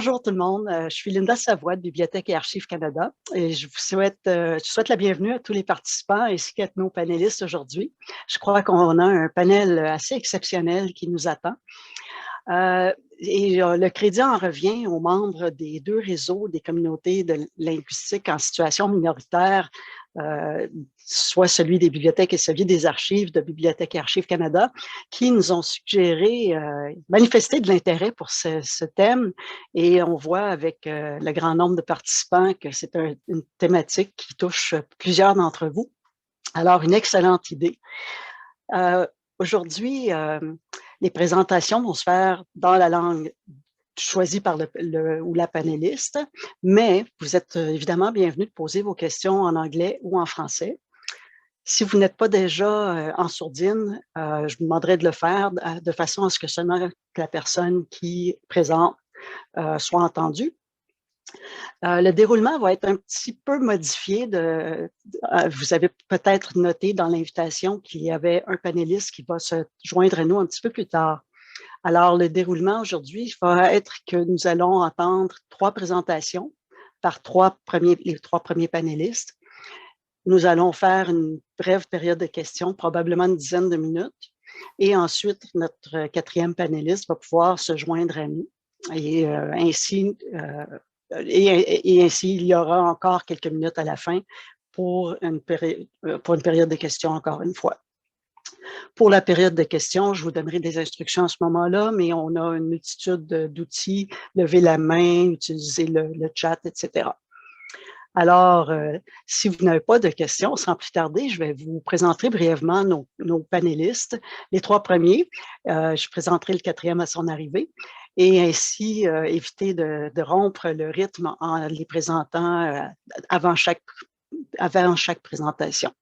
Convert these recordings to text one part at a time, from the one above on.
Bonjour tout le monde, je suis Linda Savoie de Bibliothèque et Archives Canada et je souhaite la bienvenue à tous les participants ainsi qu'à nos panélistes aujourd'hui. Je crois qu'on a un panel assez exceptionnel qui nous attend. Le crédit en revient aux membres des deux réseaux des communautés de linguistique en situation minoritaire, soit celui des bibliothèques et celui des archives de Bibliothèque et Archives Canada, qui nous ont suggéré, manifester de l'intérêt pour ce thème. Et on voit avec le grand nombre de participants que c'est une thématique qui touche plusieurs d'entre vous. Alors, une excellente idée. Aujourd'hui, les présentations vont se faire dans la langue choisie par le ou la panéliste, mais vous êtes évidemment bienvenus de poser vos questions en anglais ou en français. Si vous n'êtes pas déjà en sourdine, je vous demanderai de le faire de façon à ce que seulement la personne qui présente soit entendue. Le déroulement va être un petit peu modifié. Vous avez peut-être noté dans l'invitation qu'il y avait un panéliste qui va se joindre à nous un petit peu plus tard. Alors, le déroulement aujourd'hui va être que nous allons entendre 3 présentations par les 3 premiers panélistes. Nous allons faire une brève période de questions, probablement une dizaine de minutes. Et ensuite, notre 4e panéliste va pouvoir se joindre à nous. Et ainsi, il y aura encore quelques minutes à la fin pour une période de questions encore une fois. Pour la période de questions, je vous donnerai des instructions à ce moment-là, mais on a une multitude d'outils, lever la main, utiliser le chat, etc. Alors, si vous n'avez pas de questions, sans plus tarder, je vais vous présenter brièvement nos panélistes. Les 3 premiers, je présenterai le 4e à son arrivée et ainsi éviter de rompre le rythme en les présentant avant chaque présentation.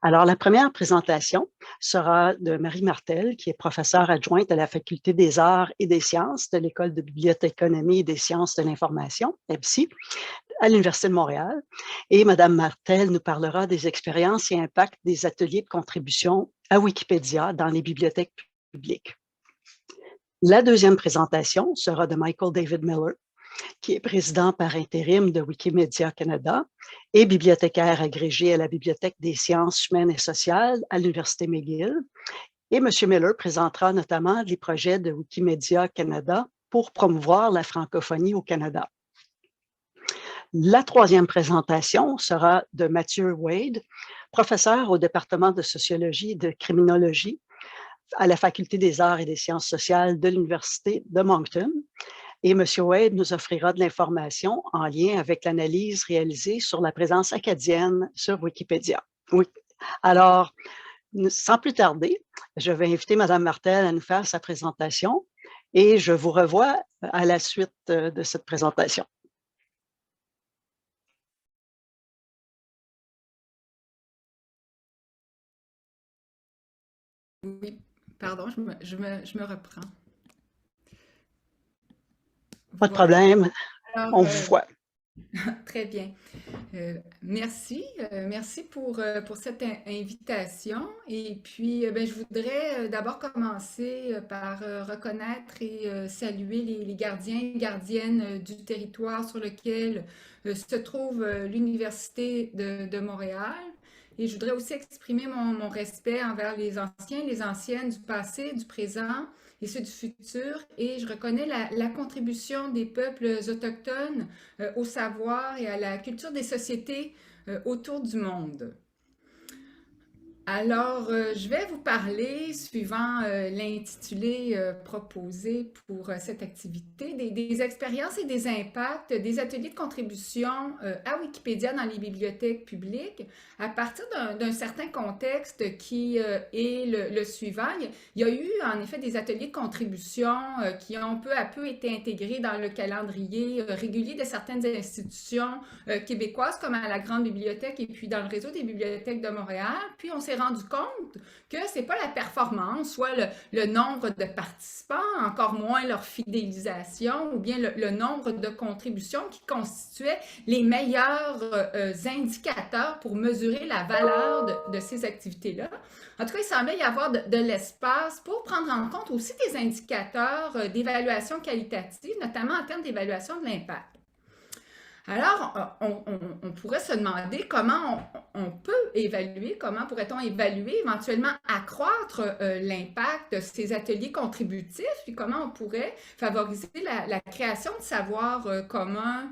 Alors, la première présentation sera de Marie Martel, qui est professeure adjointe à la Faculté des arts et des sciences de l'École de bibliothéconomie et des sciences de l'information, EBSI, à l'Université de Montréal. Et Mme Martel nous parlera des expériences et impacts des ateliers de contribution à Wikipédia dans les bibliothèques publiques. La deuxième présentation sera de Michael David Miller, qui est président par intérim de Wikimedia Canada et bibliothécaire agrégé à la Bibliothèque des sciences humaines et sociales à l'Université McGill. Et M. Miller présentera notamment les projets de Wikimedia Canada pour promouvoir la francophonie au Canada. La troisième présentation sera de Mathieu Wade, professeur au département de sociologie et de criminologie à la Faculté des arts et des sciences sociales de l'Université de Moncton. Et M. Wade nous offrira de l'information en lien avec l'analyse réalisée sur la présence acadienne sur Wikipédia. Oui. Alors, sans plus tarder, je vais inviter Mme Martel à nous faire sa présentation et je vous revois à la suite de cette présentation. Oui, pardon, je me reprends. Pas de Voilà. problème, Alors, on vous voit. très bien. Merci, merci pour cette invitation. Et puis, ben, je voudrais d'abord commencer par reconnaître et saluer les gardiens et gardiennes du territoire sur lequel se trouve l'Université de Montréal. Et je voudrais aussi exprimer mon respect envers les anciens, les anciennes du passé, du présent et ceux du futur. Et je reconnais la contribution des peuples autochtones au savoir et à la culture des sociétés autour du monde. Alors, je vais vous parler, suivant l'intitulé proposé pour cette activité, des expériences et des impacts des ateliers de contribution à Wikipédia dans les bibliothèques publiques à partir d'un certain contexte qui est le suivant. Il y a eu en effet des ateliers de contribution qui ont peu à peu été intégrés dans le calendrier régulier de certaines institutions québécoises comme à la Grande Bibliothèque et puis dans le réseau des bibliothèques de Montréal. Puis on s'est s'est rendu compte que c'est pas la performance, soit le nombre de participants, encore moins leur fidélisation, ou bien le nombre de contributions qui constituaient les meilleurs indicateurs pour mesurer la valeur de ces activités-là. En tout cas, il semblait y avoir de l'espace pour prendre en compte aussi des indicateurs d'évaluation qualitative, notamment en termes d'évaluation de l'impact. Alors, on pourrait se demander comment on peut évaluer, comment pourrait-on évaluer, éventuellement accroître l'impact de ces ateliers contributifs, puis comment on pourrait favoriser la création de savoirs communs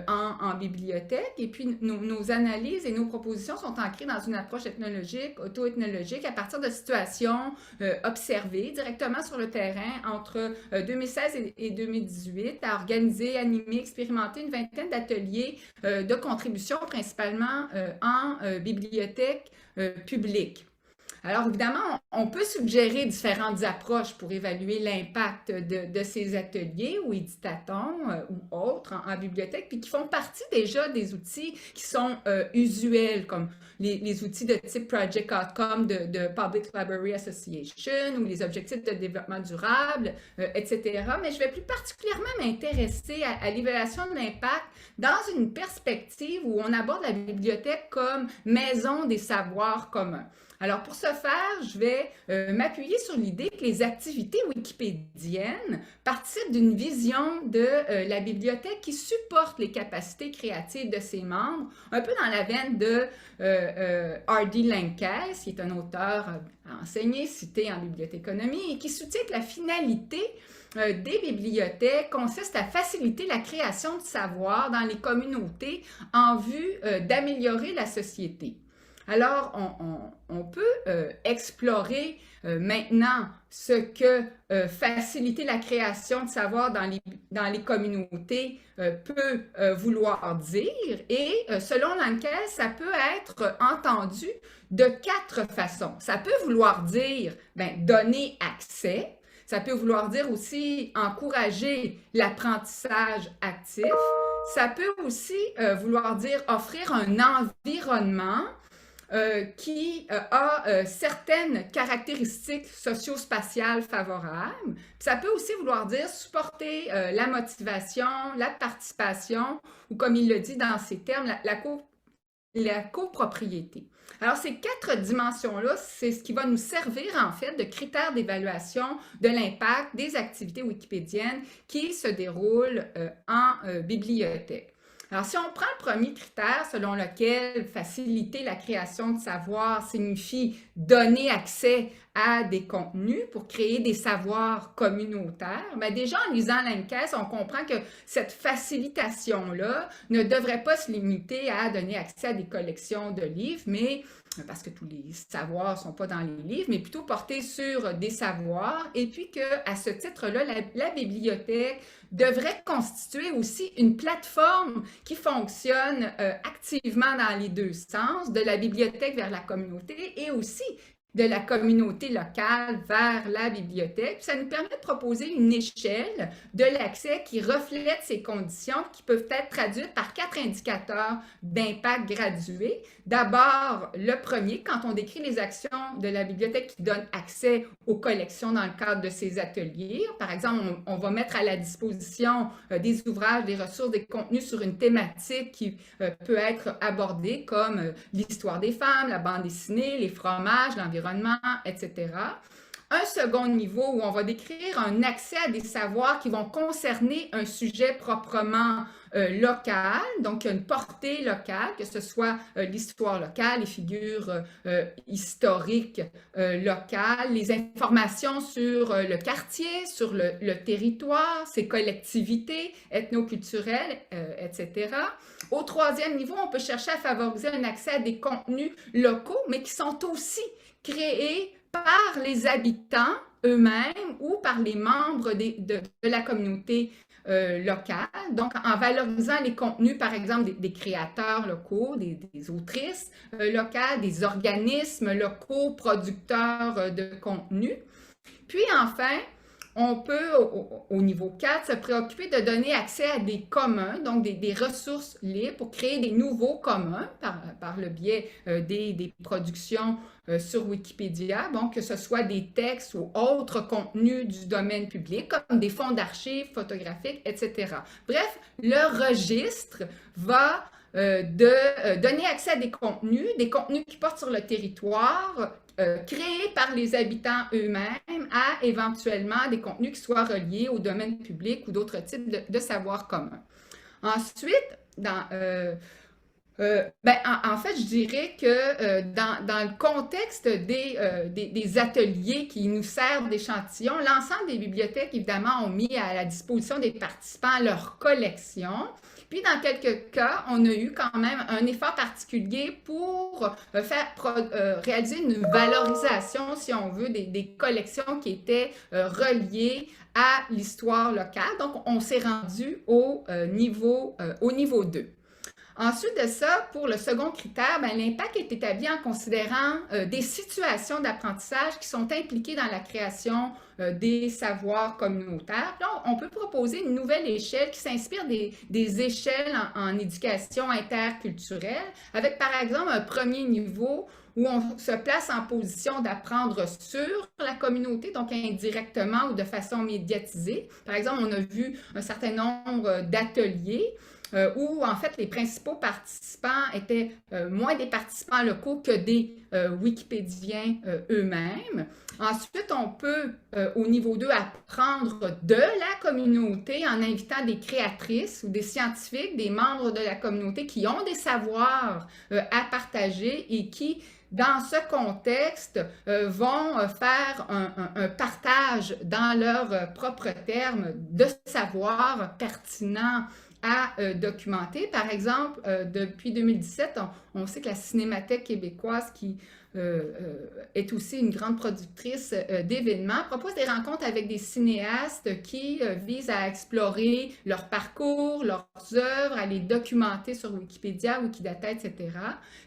en bibliothèque. Et puis, nos analyses et nos propositions sont ancrées dans une approche ethnologique, auto-ethnologique, à partir de situations observées directement sur le terrain entre 2016 et 2018, à organiser, animer, expérimenter une vingtaine d'ateliers de contribution, principalement en bibliothèque publique. Alors, évidemment, on peut suggérer différentes approches pour évaluer l'impact de ces ateliers ou éditatons ou autres en bibliothèque, puis qui font partie déjà des outils qui sont usuels, comme les outils de type Project Outcome de Public Library Association ou les objectifs de développement durable, etc. Mais je vais plus particulièrement m'intéresser à l'évaluation de l'impact dans une perspective où on aborde la bibliothèque comme maison des savoirs communs. Alors, pour ce faire, je vais m'appuyer sur l'idée que les activités wikipédiennes participent d'une vision de la bibliothèque qui supporte les capacités créatives de ses membres, un peu dans la veine de R.D. Lankes, qui est un auteur enseigné, cité en bibliothéconomie, et qui soutient que la finalité des bibliothèques consiste à faciliter la création de savoir dans les communautés en vue d'améliorer la société. Alors, on peut explorer maintenant ce que faciliter la création de savoir dans les communautés peut vouloir dire. Et selon Lankes, ça peut être entendu de 4 façons. Ça peut vouloir dire donner accès. Ça peut vouloir dire aussi encourager l'apprentissage actif. Ça peut aussi vouloir dire offrir un environnement qui a certaines caractéristiques socio-spatiales favorables. Puis ça peut aussi vouloir dire supporter la motivation, la participation, ou comme il le dit dans ces termes, la copropriété. Alors, ces 4 dimensions-là, c'est ce qui va nous servir, en fait, de critères d'évaluation de l'impact des activités wikipédiennes qui se déroulent en bibliothèque. Alors, si on prend le premier critère selon lequel faciliter la création de savoir signifie donner accès à des contenus pour créer des savoirs communautaires, bien déjà en lisant Lankes, on comprend que cette facilitation-là ne devrait pas se limiter à donner accès à des collections de livres, mais parce que tous les savoirs ne sont pas dans les livres, mais plutôt porter sur des savoirs, et puis qu'à ce titre-là, la bibliothèque devrait constituer aussi une plateforme qui fonctionne activement dans les 2 sens, de la bibliothèque vers la communauté et aussi de la communauté locale vers la bibliothèque. Puis ça nous permet de proposer une échelle de l'accès qui reflète ces conditions qui peuvent être traduites par 4 indicateurs d'impact gradués. D'abord, le premier, quand on décrit les actions de la bibliothèque qui donnent accès aux collections dans le cadre de ces ateliers. Par exemple, on va mettre à la disposition des ouvrages, des ressources, des contenus sur une thématique qui peut être abordée comme l'histoire des femmes, la bande dessinée, les fromages, l'environnement, etc. Un second niveau où on va décrire un accès à des savoirs qui vont concerner un sujet proprement local, donc une portée locale, que ce soit l'histoire locale, les figures historiques locales, les informations sur le quartier, sur le territoire, ses collectivités ethnoculturelles, etc. Au troisième niveau, on peut chercher à favoriser un accès à des contenus locaux, mais qui sont aussi créés par les habitants eux-mêmes ou par les membres de la communauté locale. Donc, en valorisant les contenus, par exemple, des créateurs locaux, des autrices locales, des organismes locaux producteurs de contenus. Puis, enfin, on peut, au niveau 4, se préoccuper de donner accès à des communs, donc des ressources libres pour créer des nouveaux communs par le biais des productions sur Wikipédia, donc que ce soit des textes ou autres contenus du domaine public, comme des fonds d'archives photographiques, etc. Bref, le registre va donner accès à des contenus qui portent sur le territoire, créés par les habitants œufs-mêmes, à éventuellement des contenus qui soient reliés au domaine public ou d'autres types de savoirs communs. Ensuite, en fait, je dirais que dans le contexte des ateliers qui nous servent d'échantillons, l'ensemble des bibliothèques, évidemment, ont mis à la disposition des participants leurs collections. Puis, dans quelques cas, on a eu quand même un effort particulier pour réaliser une valorisation, si on veut, des collections qui étaient reliées à l'histoire locale. Donc, on s'est rendu au niveau 2. Ensuite de ça, pour le second critère, l'impact est établi en considérant des situations d'apprentissage qui sont impliquées dans la création des savoirs communautaires. Là, on peut proposer une nouvelle échelle qui s'inspire des échelles en éducation interculturelle, avec par exemple un premier niveau où on se place en position d'apprendre sur la communauté, donc indirectement ou de façon médiatisée. Par exemple, on a vu un certain nombre d'ateliers où en fait les principaux participants étaient moins des participants locaux que des Wikipédiens eux-mêmes. Ensuite, on peut, au niveau 2, apprendre de la communauté en invitant des créatrices ou des scientifiques, des membres de la communauté qui ont des savoirs à partager et qui, dans ce contexte, vont faire un partage dans leurs propres termes de savoirs pertinents à documenter. Par exemple, depuis 2017, on sait que la Cinémathèque québécoise, qui est aussi une grande productrice d'événements, propose des rencontres avec des cinéastes qui visent à explorer leur parcours, leurs œuvres, à les documenter sur Wikipédia, Wikidata, etc.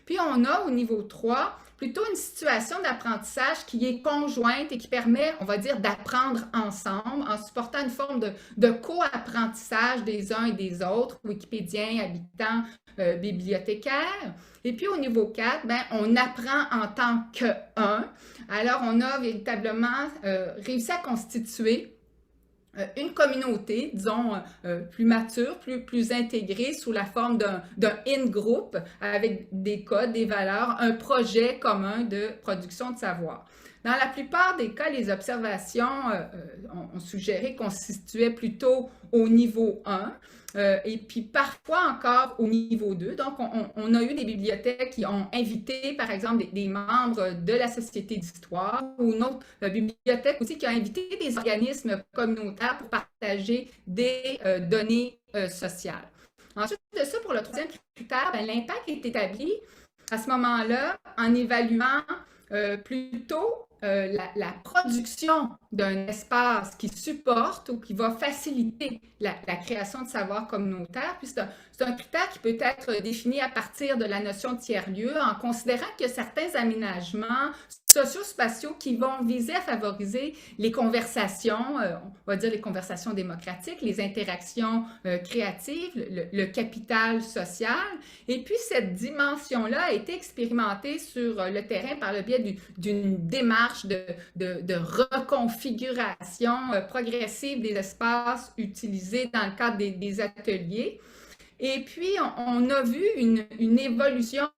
Puis on a au niveau 3 plutôt une situation d'apprentissage qui est conjointe et qui permet, on va dire, d'apprendre ensemble en supportant une forme de co-apprentissage des uns et des autres, Wikipédiens, habitants, bibliothécaires. Et puis au niveau 4, on apprend en tant qu'un. Alors on a véritablement réussi à constituer une communauté, disons, plus mature, plus intégrée sous la forme d'un in-group avec des codes, des valeurs, un projet commun de production de savoir. Dans la plupart des cas, les observations ont suggéré qu'on se situait plutôt au niveau 1 et puis parfois encore au niveau 2. Donc, on a eu des bibliothèques qui ont invité, par exemple, des membres de la Société d'histoire ou une autre bibliothèque aussi qui a invité des organismes communautaires pour partager des données sociales. Ensuite de ça, pour le troisième critère, l'impact est établi à ce moment-là en évaluant plutôt la production d'un espace qui supporte ou qui va faciliter la création de savoirs communautaires. Puis c'est un critère qui peut être défini à partir de la notion de tiers-lieu en considérant que certains aménagements socio-spatiaux qui vont viser à favoriser les conversations, on va dire les conversations démocratiques, les interactions créatives, le capital social. Et puis cette dimension-là a été expérimentée sur le terrain par le biais d'une démarche de reconfiguration progressive des espaces utilisés dans le cadre des ateliers. Et puis, on a vu une évolution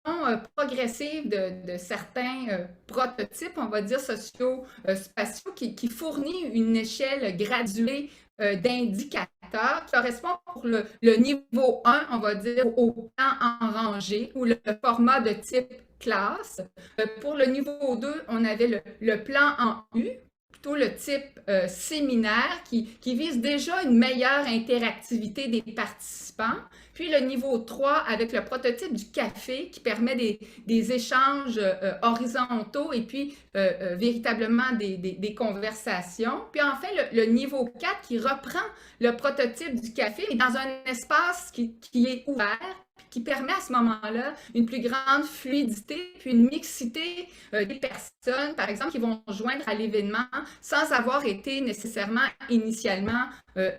progressive de certains prototypes, on va dire, socio-spatiaux qui fournit une échelle graduée d'indicateurs qui correspond pour le niveau 1, on va dire, au plan en rangée ou le format de type classe. Pour le niveau 2, on avait le plan en U, plutôt le type séminaire qui vise déjà une meilleure interactivité des participants. Puis le niveau 3 avec le prototype du café qui permet des échanges horizontaux et puis véritablement des conversations. Puis enfin le niveau 4 qui reprend le prototype du café mais dans un espace qui est ouvert qui permet à ce moment-là une plus grande fluidité puis une mixité des personnes, par exemple, qui vont joindre à l'événement sans avoir été nécessairement initialement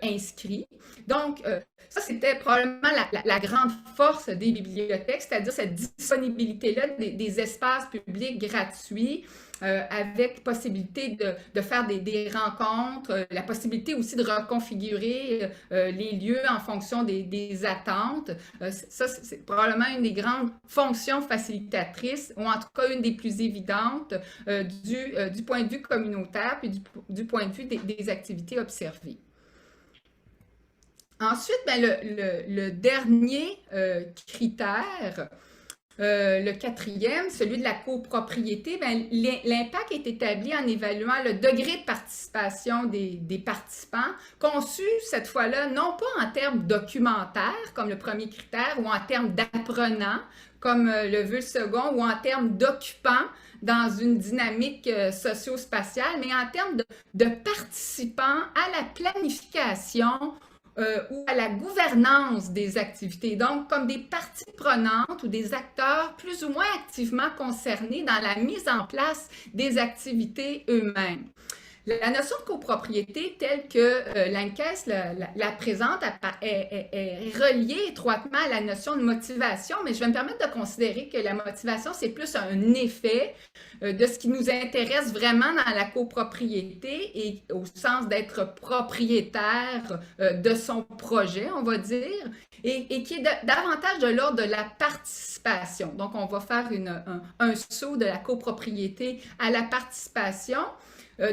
inscrits. Donc, ça, c'était probablement la grande force des bibliothèques, c'est-à-dire cette disponibilité-là des espaces publics gratuits avec possibilité de faire des rencontres, la possibilité aussi de reconfigurer les lieux en fonction des attentes. Ça, c'est probablement une des grandes fonctions facilitatrices, ou en tout cas une des plus évidentes du point de vue communautaire, puis du point de vue des activités observées. Ensuite, ben, le dernier critère, le quatrième, celui de la copropriété, ben, l'impact est établi en évaluant le degré de participation des participants, conçu cette fois-là non pas en termes documentaires, comme le premier critère, ou en termes d'apprenants, comme le veut le second, ou en termes d'occupants dans une dynamique socio-spatiale, mais en termes de participants à la planification ou à la gouvernance des activités, donc comme des parties prenantes ou des acteurs plus ou moins activement concernés dans la mise en place des activités eux-mêmes. La notion de copropriété telle que l'ANCAS la présente est reliée étroitement à la notion de motivation, mais je vais me permettre de considérer que la motivation, c'est plus un effet de ce qui nous intéresse vraiment dans la copropriété et au sens d'être propriétaire de son projet, on va dire, et qui est davantage de l'ordre de la participation. Donc, on va faire un saut de la copropriété à la participation.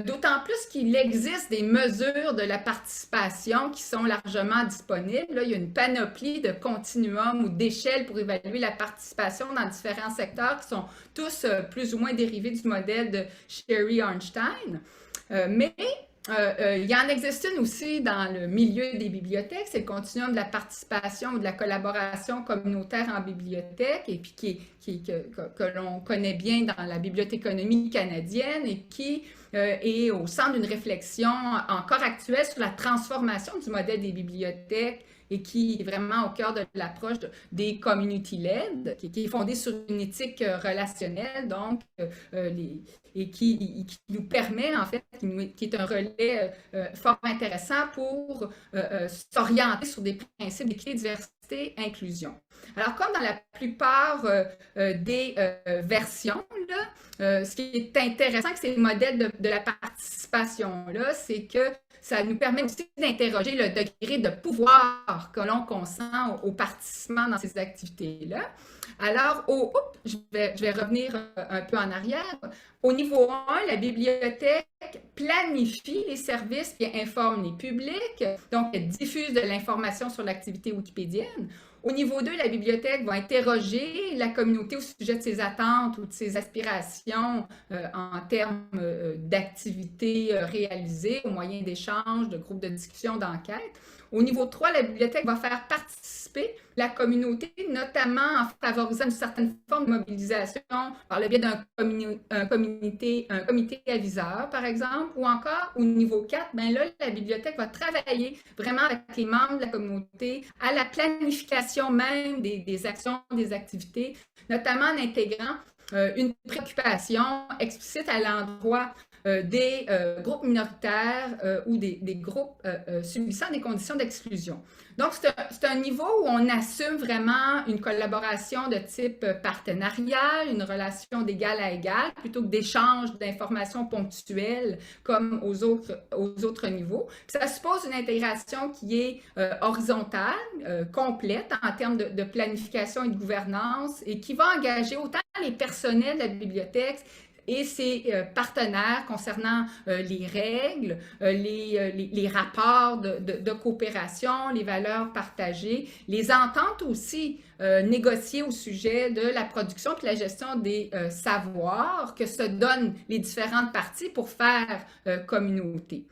D'autant plus qu'il existe des mesures de la participation qui sont largement disponibles. Là, il y a une panoplie de continuums ou d'échelles pour évaluer la participation dans différents secteurs qui sont tous plus ou moins dérivés du modèle de Sherry-Arnstein. Mais il y en existe une aussi dans le milieu des bibliothèques, c'est le continuum de la participation ou de la collaboration communautaire en bibliothèque, et puis que l'on connaît bien dans la bibliothéconomie canadienne et qui est au centre d'une réflexion encore actuelle sur la transformation du modèle des bibliothèques et qui est vraiment au cœur de l'approche des community-led, qui est fondée sur une éthique relationnelle, donc, et qui nous permet, en fait, qui est un relais fort intéressant pour s'orienter sur des principes d'équité, diversité, inclusion. Alors, comme dans la plupart des versions, là, ce qui est intéressant avec ces modèles de la participation-là, c'est que ça nous permet aussi d'interroger le degré de pouvoir que l'on consent aux participants dans ces activités-là. Alors, je vais revenir un peu en arrière. Au niveau 1, la bibliothèque planifie les services et informe les publics, donc elle diffuse de l'information sur l'activité wikipédienne. Au niveau 2, la bibliothèque va interroger la communauté au sujet de ses attentes ou de ses aspirations en termes d'activités réalisées au moyen d'échanges, de groupes de discussion, d'enquête. Au niveau 3, la bibliothèque va faire participer la communauté, notamment en favorisant une certaine forme de mobilisation par le biais d'un comité aviseur, par exemple, ou encore au niveau 4, ben là, la bibliothèque va travailler vraiment avec les membres de la communauté à la planification même des actions, des activités, notamment en intégrant une préoccupation explicite à l'endroit des groupes minoritaires ou des groupes subissant des conditions d'exclusion. Donc, c'est un niveau où on assume vraiment une collaboration de type partenarial, une relation d'égal à égal, plutôt que d'échange d'informations ponctuelles comme aux autres niveaux. Puis ça suppose une intégration qui est horizontale, complète en termes de planification et de gouvernance, et qui va engager autant les personnels de la bibliothèque et ses partenaires concernant les règles, les rapports de coopération, les valeurs partagées, les ententes aussi négociées au sujet de la production et de la gestion des savoirs que se donnent les différentes parties pour faire communauté.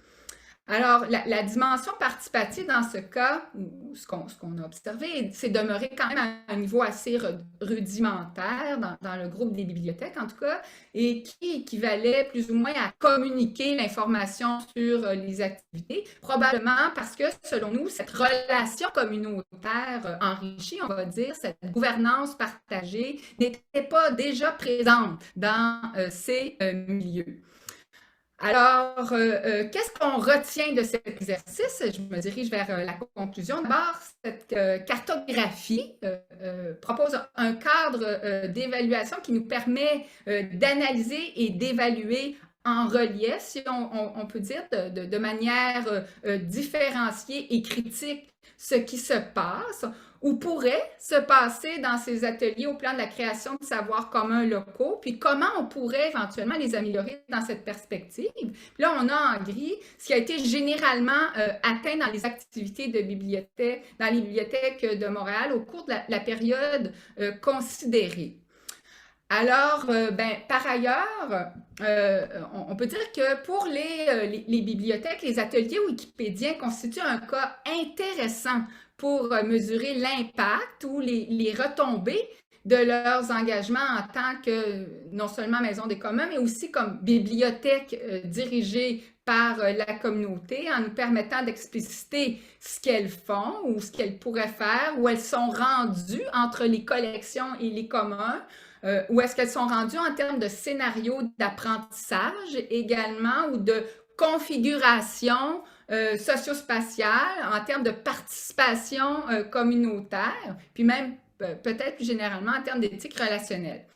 Alors, la dimension participative dans ce cas, ou ce qu'on a observé, c'est demeuré quand même à un niveau assez rudimentaire dans le groupe des bibliothèques, en tout cas, et qui équivalait plus ou moins à communiquer l'information sur les activités, probablement parce que, selon nous, cette relation communautaire enrichie, on va dire, cette gouvernance partagée, n'était pas déjà présente dans ces milieux. Alors, qu'est-ce qu'on retient de cet exercice? Je me dirige vers la conclusion. D'abord, cette cartographie propose un cadre d'évaluation qui nous permet d'analyser et d'évaluer en relief, si on peut dire, de manière différenciée et critique ce qui se passe ou pourrait se passer dans ces ateliers au plan de la création de savoirs communs locaux, puis comment on pourrait éventuellement les améliorer dans cette perspective. Puis là, on a en gris ce qui a été généralement atteint dans les activités de bibliothèque, dans les bibliothèques de Montréal au cours de la période considérée. Alors, par ailleurs, on peut dire que pour les bibliothèques, les ateliers wikipédiens constituent un cas intéressant pour mesurer l'impact ou les retombées de leurs engagements en tant que non seulement maison des communs, mais aussi comme bibliothèque dirigée par la communauté, en nous permettant d'expliciter ce qu'elles font ou ce qu'elles pourraient faire, où elles sont rendues entre les collections et les communs, où est-ce qu'elles sont rendues en termes de scénarios d'apprentissage également ou de configuration socio-spatiale, en termes de participation communautaire, puis même peut-être plus généralement en termes d'éthique relationnelle.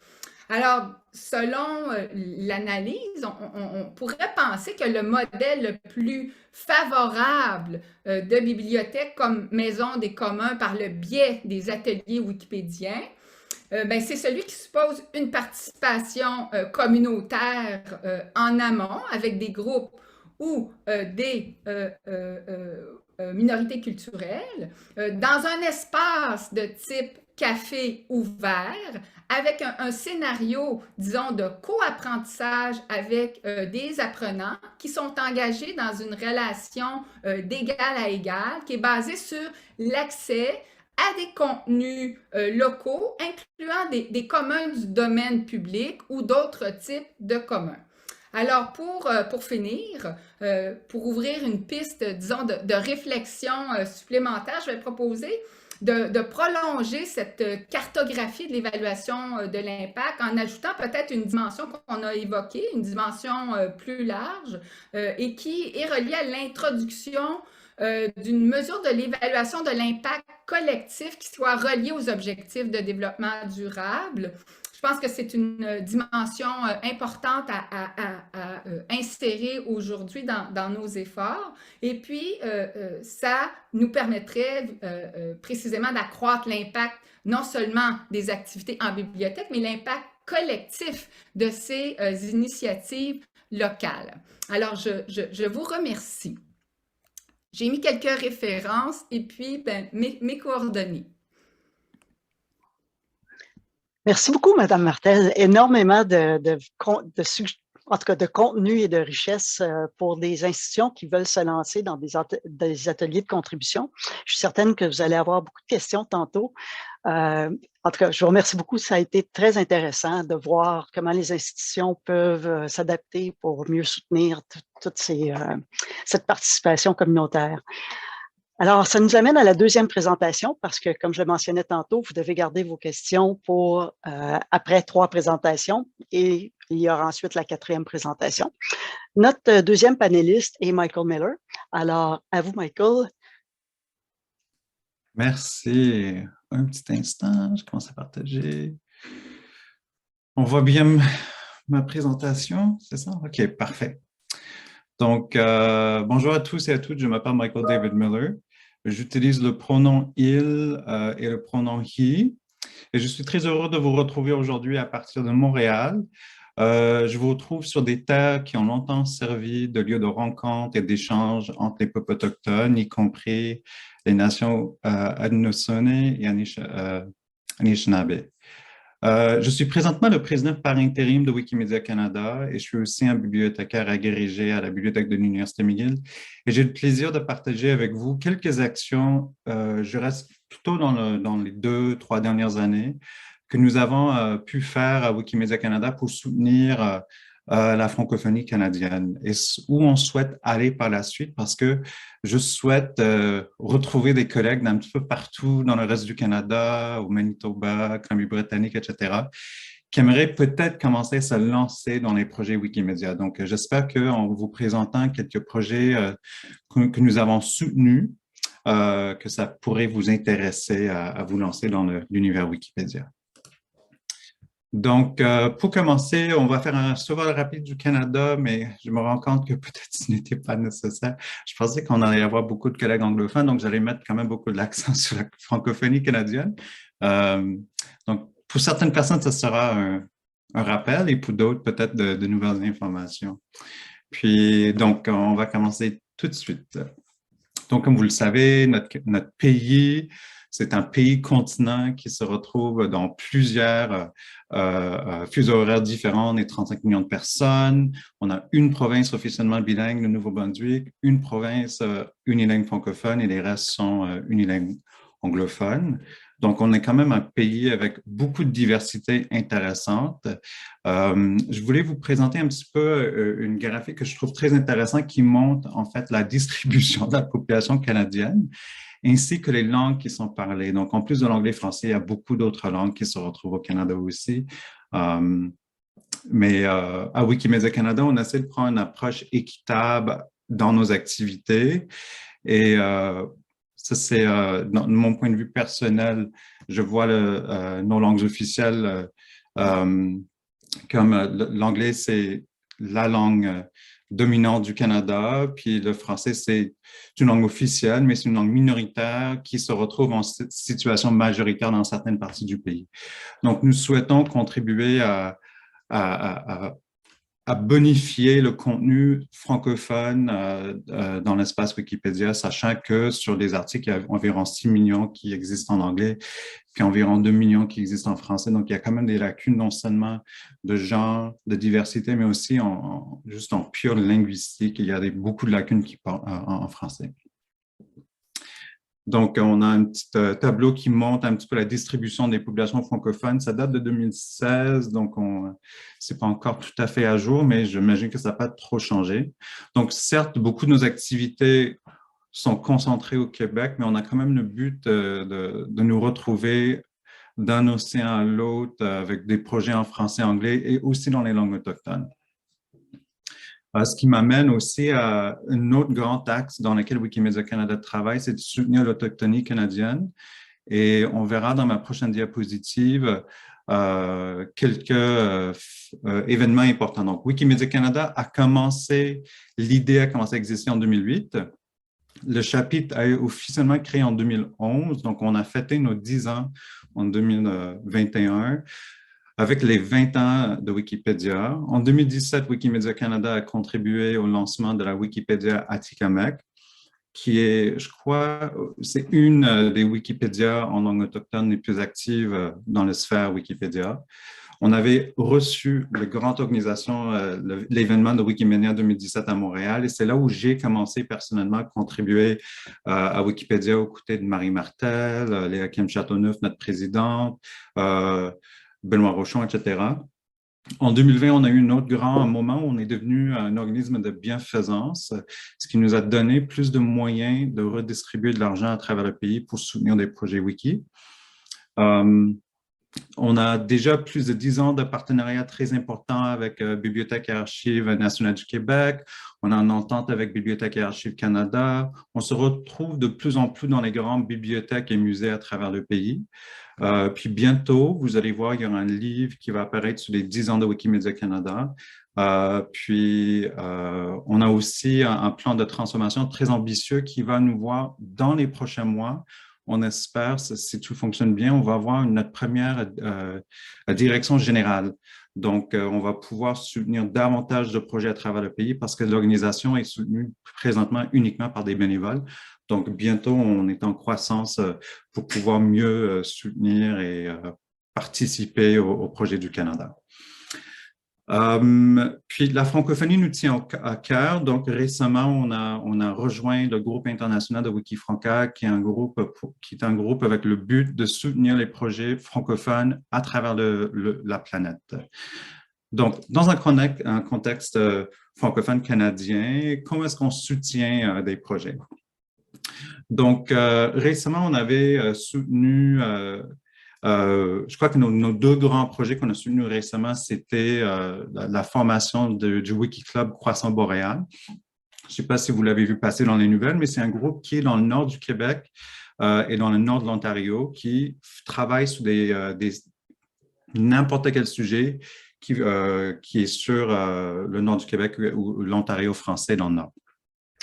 Alors, selon l'analyse, on pourrait penser que le modèle le plus favorable de bibliothèque comme maison des communs par le biais des ateliers wikipédiens, c'est celui qui suppose une participation communautaire en amont avec des groupes ou des minorités culturelles dans un espace de type café ouvert avec un scénario, disons, de co-apprentissage avec des apprenants qui sont engagés dans une relation d'égal à égal qui est basée sur l'accès à des contenus locaux, incluant des communs du domaine public ou d'autres types de communs. Alors, pour finir, pour ouvrir une piste, disons, de réflexion supplémentaire, je vais proposer de prolonger cette cartographie de l'évaluation de l'impact en ajoutant peut-être une dimension qu'on a évoquée, une dimension plus large et qui est reliée à l'introduction d'une mesure de l'évaluation de l'impact collectif qui soit reliée aux objectifs de développement durable. Je pense que c'est une dimension importante à insérer aujourd'hui dans nos efforts. Et puis, ça nous permettrait précisément d'accroître l'impact non seulement des activités en bibliothèque, mais l'impact collectif de ces initiatives locales. Alors, je vous remercie. J'ai mis quelques références et puis mes coordonnées. Merci beaucoup, Madame Martel. Énormément en tout cas de contenu et de richesse pour des institutions qui veulent se lancer dans des ateliers de contribution. Je suis certaine que vous allez avoir beaucoup de questions tantôt. En tout cas, je vous remercie beaucoup. Ça a été très intéressant de voir comment les institutions peuvent s'adapter pour mieux soutenir toute cette participation communautaire. Alors, ça nous amène à la deuxième présentation parce que, comme je le mentionnais tantôt, vous devez garder vos questions pour après 3 présentations et il y aura ensuite la 4e présentation. Notre deuxième panéliste est Michael Miller. Alors, à vous, Michael. Merci. Un petit instant, je commence à partager. On voit bien ma présentation, c'est ça? OK, parfait. Donc, bonjour à tous et à toutes, je m'appelle Michael David Miller. J'utilise le pronom « il » et le pronom « he ». Et je suis très heureux de vous retrouver aujourd'hui à partir de Montréal. Je vous retrouve sur des terres qui ont longtemps servi de lieu de rencontre et d'échange entre les peuples autochtones, y compris les nations Haudenosaunee et Anishinaabe. Je suis présentement le président par intérim de Wikimedia Canada et je suis aussi un bibliothécaire agrégé à la bibliothèque de l'Université McGill. Et j'ai le plaisir de partager avec vous quelques actions, je reste plutôt dans les 2, 3 dernières années, que nous avons pu faire à Wikimedia Canada pour soutenir la francophonie canadienne et où on souhaite aller par la suite parce que je souhaite retrouver des collègues d'un petit peu partout dans le reste du Canada, au Manitoba, Colombie-Britannique, etc., qui aimeraient peut-être commencer à se lancer dans les projets Wikimedia. Donc, j'espère qu'en vous présentant quelques projets que nous avons soutenus, que ça pourrait vous intéresser à vous lancer dans l'univers Wikipédia. Donc, pour commencer, on va faire un survol rapide du Canada, mais je me rends compte que peut-être ce n'était pas nécessaire. Je pensais qu'on allait avoir beaucoup de collègues anglophones, donc j'allais mettre quand même beaucoup de l'accent sur la francophonie canadienne. Donc, pour certaines personnes, ce sera un rappel et pour d'autres, peut-être de nouvelles informations. Puis, donc, on va commencer tout de suite. Donc, comme vous le savez, notre pays, c'est un pays-continent qui se retrouve dans plusieurs fuseaux horaires différents. On est 35 millions de personnes. On a une province officiellement bilingue, le Nouveau-Brunswick, une province unilingue francophone et les restes sont unilingues anglophones. Donc, on est quand même un pays avec beaucoup de diversité intéressante. Je voulais vous présenter un petit peu une graphique que je trouve très intéressante qui montre en fait la distribution de la population canadienne ainsi que les langues qui sont parlées. Donc, en plus de l'anglais français, il y a beaucoup d'autres langues qui se retrouvent au Canada aussi. Mais à Wikimedia Canada, on essaie de prendre une approche équitable dans nos activités. Et ça, c'est de mon point de vue personnel, je vois nos langues officielles comme l'anglais, c'est la langue dominante du Canada, puis le français, c'est une langue officielle, mais c'est une langue minoritaire qui se retrouve en situation majoritaire dans certaines parties du pays. Donc, nous souhaitons contribuer à bonifier le contenu francophone dans l'espace Wikipédia, sachant que sur les articles, il y a environ 6 millions qui existent en anglais, puis environ 2 millions qui existent en français. Donc, il y a quand même des lacunes, non seulement de genre, de diversité, mais aussi juste en pure linguistique. Il y a beaucoup de lacunes qui parlent en français. Donc, on a un petit tableau qui montre un petit peu la distribution des populations francophones. Ça date de 2016, donc c'est pas encore tout à fait à jour, mais j'imagine que ça n'a pas trop changé. Donc, certes, beaucoup de nos activités sont concentrées au Québec, mais on a quand même le but de nous retrouver d'un océan à l'autre avec des projets en français, anglais et aussi dans les langues autochtones. Ce qui m'amène aussi à un autre grand axe dans lequel Wikimedia Canada travaille, c'est de soutenir l'autochtonie canadienne. Et on verra dans ma prochaine diapositive quelques événements importants. Donc, Wikimedia Canada l'idée a commencé à exister en 2008. Le chapitre a été officiellement créé en 2011, donc on a fêté nos 10 ans en 2021. Avec les 20 ans de Wikipédia. En 2017, Wikimedia Canada a contribué au lancement de la Wikipédia Atikamekw, qui est, je crois, c'est une des Wikipédias en langue autochtone les plus actives dans la sphère Wikipédia. On avait reçu la grande organisation, l'événement de Wikimedia 2017 à Montréal, et c'est là où j'ai commencé personnellement à contribuer à Wikipédia aux côtés de Marie Martel, Léa Kim-Châteauneuf, notre présidente, Benoît Rochon, etc. En 2020, on a eu un autre grand moment où on est devenu un organisme de bienfaisance, ce qui nous a donné plus de moyens de redistribuer de l'argent à travers le pays pour soutenir des projets Wiki. On a déjà plus de 10 ans de partenariat très important avec Bibliothèque et Archives nationales du Québec. On a une entente avec Bibliothèque et Archives Canada. On se retrouve de plus en plus dans les grandes bibliothèques et musées à travers le pays. Puis bientôt, vous allez voir, il y aura un livre qui va apparaître sur les 10 ans de Wikimedia Canada. Puis, on a aussi un plan de transformation très ambitieux qui va nous voir dans les prochains mois. On espère, si tout fonctionne bien, on va avoir notre première direction générale. Donc, on va pouvoir soutenir davantage de projets à travers le pays parce que l'organisation est soutenue présentement uniquement par des bénévoles. Donc, bientôt, on est en croissance pour pouvoir mieux soutenir et participer au projet du Canada. Puis la francophonie nous tient à cœur. Donc récemment, on a rejoint le groupe international de Wikifranca, qui est un groupe avec le but de soutenir les projets francophones à travers la planète. Donc, dans un contexte francophone canadien, comment est-ce qu'on soutient des projets? Donc, récemment, on avait soutenu je crois que nos deux grands projets qu'on a soutenus récemment, c'était la formation du Wikiclub Croissant Boréal. Je ne sais pas si vous l'avez vu passer dans les nouvelles, mais c'est un groupe qui est dans le nord du Québec et dans le nord de l'Ontario, qui travaille sur n'importe quel sujet qui est sur le nord du Québec ou l'Ontario français dans le nord.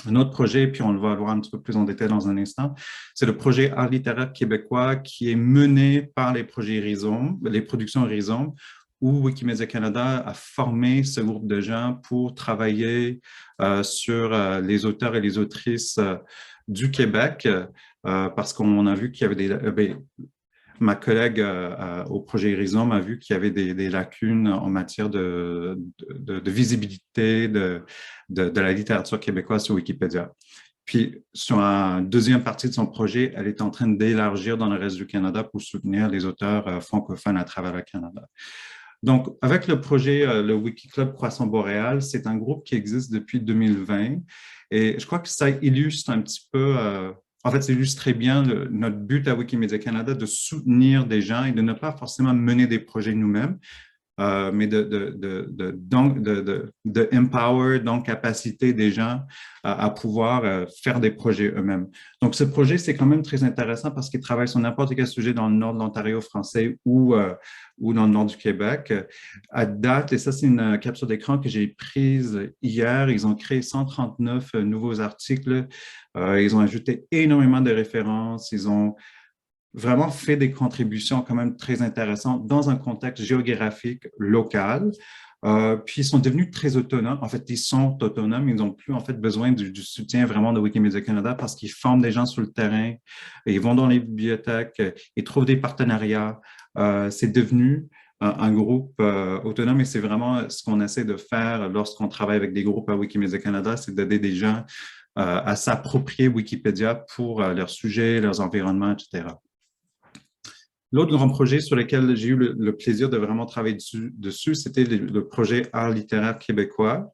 Un autre projet, puis on le va voir un petit peu plus en détail dans un instant, c'est le projet Art littéraire québécois qui est mené par les projets Rhizome, les productions Rhizome, où Wikimedia Canada a formé ce groupe de gens pour travailler sur les auteurs et les autrices du Québec, parce qu'on a vu qu'il y avait ma collègue au projet Rhizome a vu qu'il y avait des lacunes en matière de visibilité de la littérature québécoise sur Wikipédia. Puis, sur la deuxième partie de son projet, elle est en train d'élargir dans le reste du Canada pour soutenir les auteurs francophones à travers le Canada. Donc, avec le projet, le Wikiclub Croissant Boréal, c'est un groupe qui existe depuis 2020 et je crois que ça illustre un petit peu en fait, ça illustre très bien notre but à Wikimedia Canada de soutenir des gens et de ne pas forcément mener des projets nous-mêmes, mais de empower, donc capaciter des gens à pouvoir faire des projets eux-mêmes. Donc, ce projet, c'est quand même très intéressant parce qu'il travaille sur n'importe quel sujet dans le nord de l'Ontario français ou dans le nord du Québec. À date, et ça, c'est une capture d'écran que j'ai prise hier, ils ont créé 139 nouveaux articles. Ils ont ajouté énormément de références. Ils ont vraiment fait des contributions quand même très intéressantes dans un contexte géographique local. Puis ils sont devenus très autonomes. En fait, ils sont autonomes. Ils n'ont plus en fait besoin du soutien vraiment de Wikimedia Canada parce qu'ils forment des gens sur le terrain, et ils vont dans les bibliothèques, ils trouvent des partenariats. C'est devenu un groupe autonome et c'est vraiment ce qu'on essaie de faire lorsqu'on travaille avec des groupes à Wikimedia Canada, c'est d'aider des gens à s'approprier Wikipédia pour leurs sujets, leurs environnements, etc. L'autre grand projet sur lequel j'ai eu le plaisir de vraiment travailler dessus, c'était le projet Art littéraire québécois.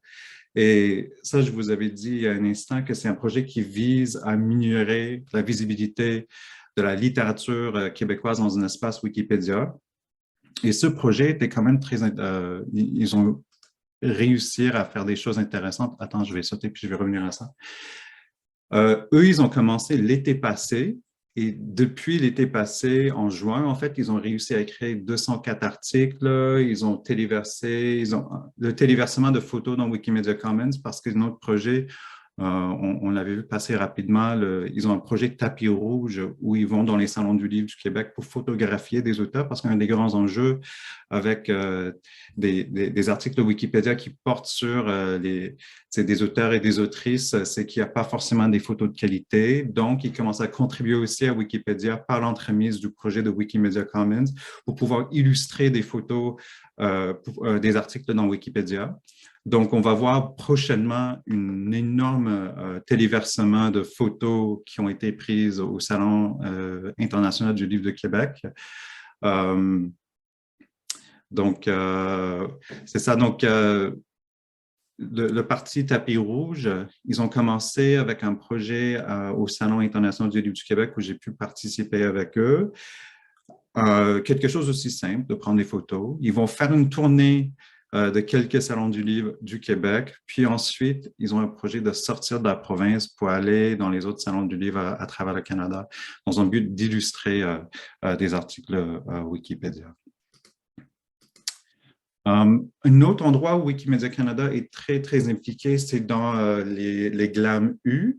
Et ça, je vous avais dit il y a un instant que c'est un projet qui vise à améliorer la visibilité de la littérature québécoise dans un espace Wikipédia. Et ce projet était quand même très... ils ont réussi à faire des choses intéressantes. Attends, je vais sauter puis je vais revenir à ça. Eux, ils ont commencé l'été passé. Et depuis l'été passé, en juin, en fait, ils ont réussi à écrire 204 articles. Ils ont téléversé, le téléversement de photos dans Wikimedia Commons parce que notre projet, on l'avait vu passer rapidement. Ils ont un projet tapis rouge où ils vont dans les salons du livre du Québec pour photographier des auteurs parce qu'un des grands enjeux avec des articles de Wikipédia qui portent sur des auteurs et des autrices, c'est qu'il n'y a pas forcément des photos de qualité. Donc, ils commencent à contribuer aussi à Wikipédia par l'entremise du projet de Wikimedia Commons pour pouvoir illustrer des photos, des articles dans Wikipédia. Donc, on va voir prochainement un énorme téléversement de photos qui ont été prises au Salon international du livre de Québec. Donc, c'est ça. Donc, le parti Tapis Rouge, ils ont commencé avec un projet au Salon international du livre du Québec où j'ai pu participer avec eux. Quelque chose aussi simple, de prendre des photos. Ils vont faire une tournée de quelques salons du livre du Québec. Puis ensuite, ils ont un projet de sortir de la province pour aller dans les autres salons du livre à travers le Canada dans un but d'illustrer des articles Wikipédia. Un autre endroit où Wikimedia Canada est très, très impliqué, c'est dans les GLAM-U.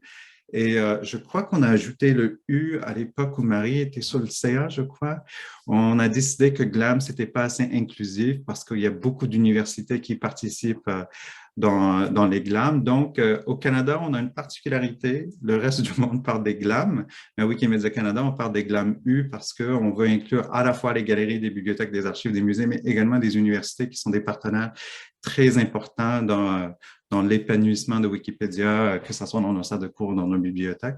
Et je crois qu'on a ajouté le U à l'époque où Marie était sur le CA, je crois. On a décidé que GLAM, ce n'était pas assez inclusif parce qu'il y a beaucoup d'universités qui participent dans les GLAM. Donc, au Canada, on a une particularité. Le reste du monde parle des GLAM, mais à Wikimedia Canada, on parle des GLAM U parce qu'on veut inclure à la fois les galeries, des bibliothèques, des archives, des musées, mais également des universités qui sont des partenaires très importants dans l'épanouissement de Wikipédia, que ce soit dans nos salles de cours ou dans nos bibliothèques.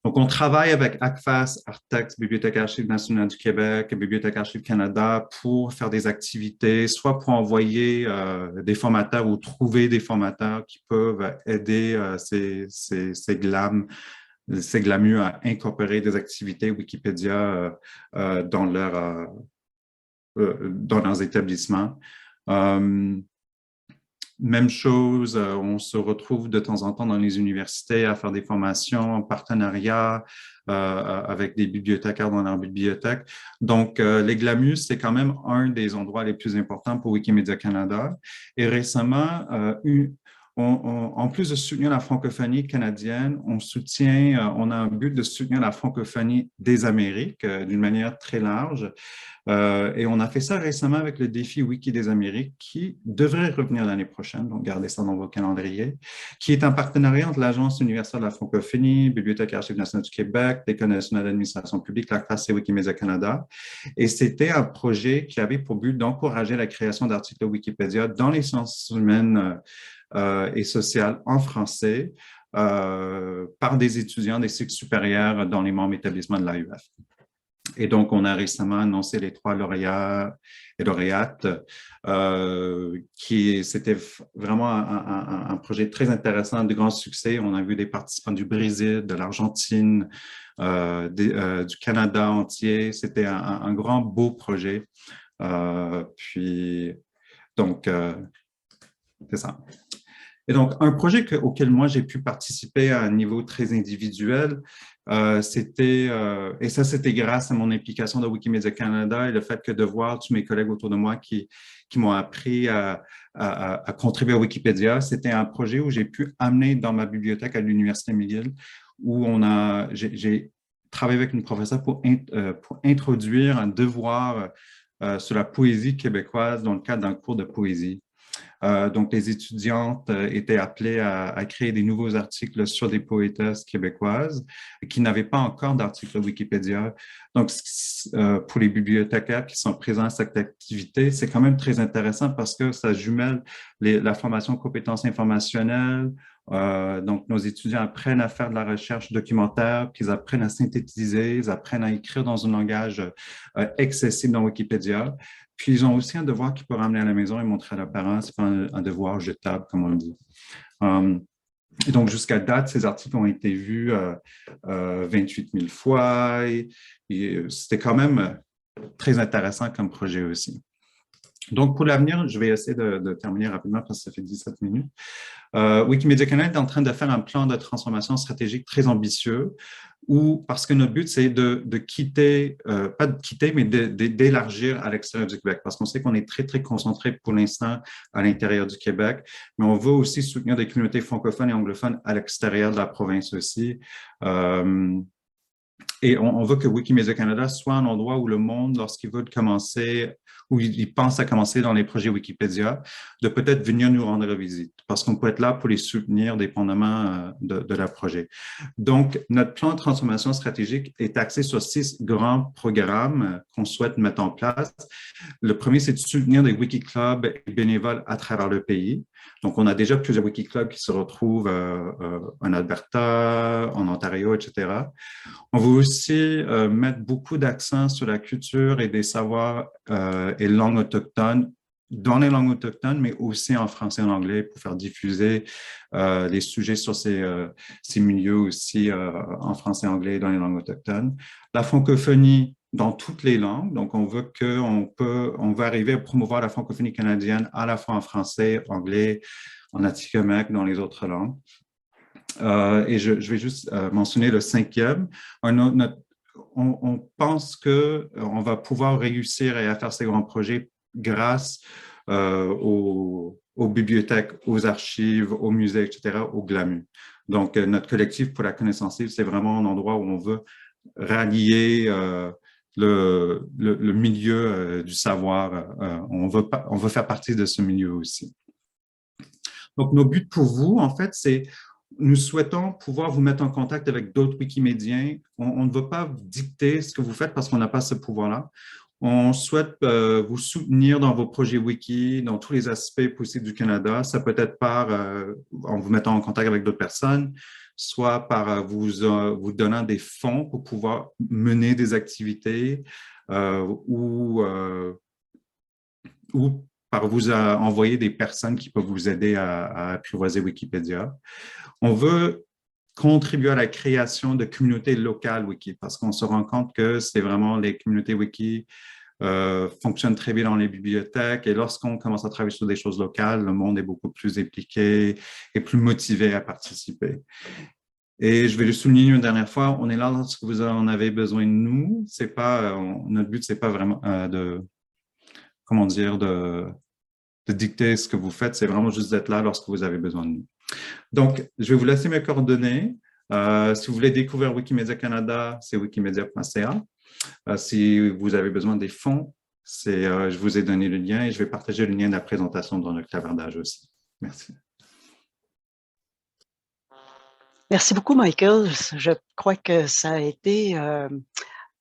Donc, on travaille avec ACFAS, Artex, Bibliothèque Archives nationale du Québec, Bibliothèque Archives Canada pour faire des activités, soit pour envoyer des formateurs ou trouver des formateurs qui peuvent aider ces GLAMU à incorporer des activités Wikipédia dans leurs établissements. Même chose, on se retrouve de temps en temps dans les universités à faire des formations en partenariat avec des bibliothécaires dans leur bibliothèque. Donc, les GLAMU, c'est quand même un des endroits les plus importants pour Wikimedia Canada. Et récemment, en plus de soutenir la francophonie canadienne, on a un but de soutenir la francophonie des Amériques d'une manière très large. Et on a fait ça récemment avec le défi Wiki des Amériques qui devrait revenir l'année prochaine, donc gardez ça dans vos calendriers, qui est un partenariat entre l'Agence universelle de la francophonie, Bibliothèque et Archives nationales du Québec, l'École nationale d'administration publique, l'ACFAS et Wikimedia Canada. Et c'était un projet qui avait pour but d'encourager la création d'articles Wikipédia dans les sciences humaines et sociales en français par des étudiants des cycles supérieurs dans les membres établissements de l'AUF. Et donc, on a récemment annoncé les 3 lauréats et lauréates, c'était vraiment un projet très intéressant, de grand succès. On a vu des participants du Brésil, de l'Argentine, du Canada entier. C'était un grand, beau projet. Donc, c'est ça. Et donc, un projet auquel moi, j'ai pu participer à un niveau très individuel, et ça, c'était grâce à mon implication dans Wikimedia Canada et le fait que de voir tous mes collègues autour de moi qui m'ont appris à contribuer à Wikipédia. C'était un projet où j'ai pu amener dans ma bibliothèque à l'Université McGill, où j'ai travaillé avec une professeure pour introduire un devoir sur la poésie québécoise dans le cadre d'un cours de poésie. Donc, les étudiantes étaient appelées à créer des nouveaux articles sur des poétesses québécoises qui n'avaient pas encore d'articles Wikipédia. Donc, pour les bibliothécaires qui sont présents à cette activité, c'est quand même très intéressant parce que ça jumelle la formation compétences informationnelles. Donc, nos étudiants apprennent à faire de la recherche documentaire, puis ils apprennent à synthétiser, ils apprennent à écrire dans un langage accessible dans Wikipédia. Puis, ils ont aussi un devoir qu'ils peuvent ramener à la maison et montrer à leurs parents. Ce n'est pas un devoir jetable, comme on le dit. Et donc, jusqu'à date, ces articles ont été vus 28 000 fois. Et c'était quand même très intéressant comme projet aussi. Donc, pour l'avenir, je vais essayer de terminer rapidement parce que ça fait 17 minutes. Wikimedia Canada est en train de faire un plan de transformation stratégique très ambitieux parce que notre but, c'est de quitter, pas de quitter, mais d'élargir à l'extérieur du Québec parce qu'on sait qu'on est très, très concentré pour l'instant à l'intérieur du Québec, mais on veut aussi soutenir des communautés francophones et anglophones à l'extérieur de la province aussi. Et on veut que Wikimedia Canada soit un endroit où le monde, lorsqu'il veut commencer, où il pense à commencer dans les projets Wikipédia, de peut-être venir nous rendre visite, parce qu'on peut être là pour les soutenir dépendamment de leur projet. Donc, notre plan de transformation stratégique est axé sur 6 grands programmes qu'on souhaite mettre en place. Le premier, c'est de soutenir des Wikiclubs et bénévoles à travers le pays. Donc, on a déjà plusieurs Wikiclubs qui se retrouvent en Alberta, en Ontario, etc. On veut aussi mettre beaucoup d'accent sur la culture et des savoirs et langues autochtones dans les langues autochtones, mais aussi en français et en anglais pour faire diffuser les sujets sur ces milieux aussi en français et anglais dans les langues autochtones. La francophonie dans toutes les langues, donc on veut arriver à promouvoir la francophonie canadienne à la fois en français, anglais, en atikamekw, dans les autres langues. Et je vais juste mentionner le 5e. On pense qu'on va pouvoir réussir à faire ces grands projets grâce aux bibliothèques, aux archives, aux musées, etc., au GLAMU. Donc, notre collectif pour la connaissance libre, c'est vraiment un endroit où on veut rallier le milieu du savoir. On veut faire partie de ce milieu aussi. Donc, nos buts pour vous, en fait, c'est nous souhaitons pouvoir vous mettre en contact avec d'autres Wikimédiens. On ne va pas vous dicter ce que vous faites parce qu'on n'a pas ce pouvoir-là. On souhaite vous soutenir dans vos projets Wiki, dans tous les aspects possibles du Canada. Ça peut être par en vous mettant en contact avec d'autres personnes, soit par vous donnant des fonds pour pouvoir mener des activités ou par vous envoyer des personnes qui peuvent vous aider à apprivoiser Wikipédia. On veut contribuer à la création de communautés locales Wiki parce qu'on se rend compte que c'est vraiment les communautés Wiki fonctionnent très bien dans les bibliothèques et lorsqu'on commence à travailler sur des choses locales, le monde est beaucoup plus impliqué et plus motivé à participer. Et je vais le souligner une dernière fois, on est là lorsque vous en avez besoin de nous. C'est pas, notre but, c'est pas vraiment comment dire, de dicter ce que vous faites, c'est vraiment juste d'être là lorsque vous avez besoin de nous. Donc, je vais vous laisser mes coordonnées. Si vous voulez découvrir Wikimedia Canada, c'est wikimedia.ca. Si vous avez besoin des fonds, je vous ai donné le lien et je vais partager le lien de la présentation dans le clavardage aussi. Merci. Merci beaucoup, Michael. Je crois que ça a été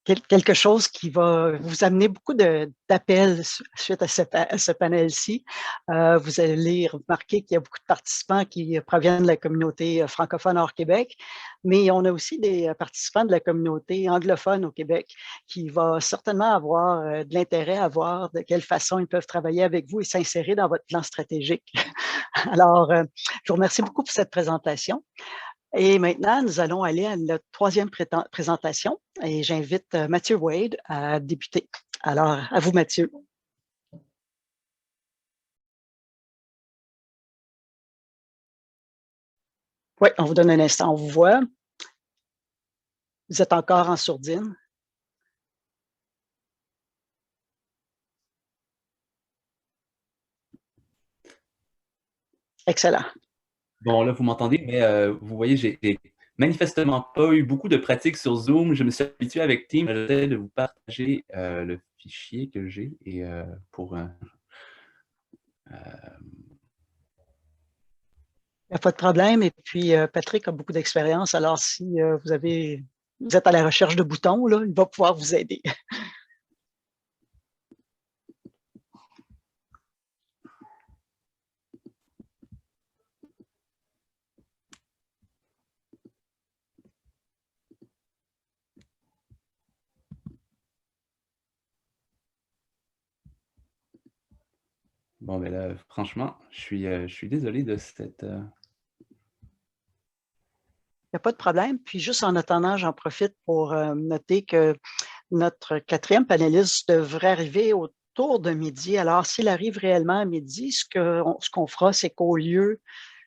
quelque chose qui va vous amener beaucoup d'appels suite à ce panel-ci. Vous allez remarquer qu'il y a beaucoup de participants qui proviennent de la communauté francophone hors Québec, mais on a aussi des participants de la communauté anglophone au Québec qui va certainement avoir de l'intérêt à voir de quelle façon ils peuvent travailler avec vous et s'insérer dans votre plan stratégique. Alors, je vous remercie beaucoup pour cette présentation. Et maintenant, nous allons aller à la troisième présentation et j'invite Mathieu Wade à débuter. Alors, à vous, Mathieu. Oui, on vous donne un instant, on vous voit. Vous êtes encore en sourdine. Excellent. Bon, là, vous m'entendez, mais vous voyez, j'ai manifestement pas eu beaucoup de pratique sur Zoom. Je me suis habitué avec Teams. J'essaie de vous partager le fichier que j'ai et pour... Il n'y a pas de problème. Et puis, Patrick a beaucoup d'expérience. Alors, si vous êtes à la recherche de boutons, là, il va pouvoir vous aider. Bon, mais là, franchement, je suis désolé de cette... Il n'y a pas de problème. Puis juste en attendant, j'en profite pour noter que notre quatrième panéliste devrait arriver autour de midi. Alors, s'il arrive réellement à midi, ce qu'on fera, c'est qu'au lieu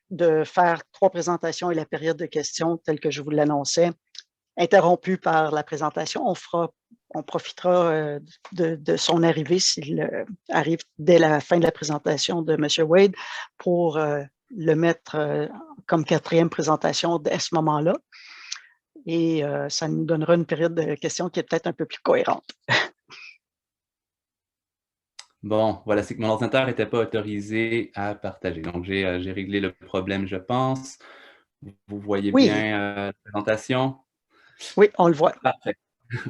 de faire 3 présentations et la période de questions telle que je vous l'annonçais, interrompue par la présentation, on profitera de son arrivée s'il arrive dès la fin de la présentation de M. Wade pour le mettre comme quatrième présentation à ce moment-là. Et ça nous donnera une période de questions qui est peut-être un peu plus cohérente. Bon, voilà, c'est que mon ordinateur n'était pas autorisé à partager. Donc, j'ai réglé le problème, je pense. Vous voyez bien la présentation? Oui, on le voit. Parfait.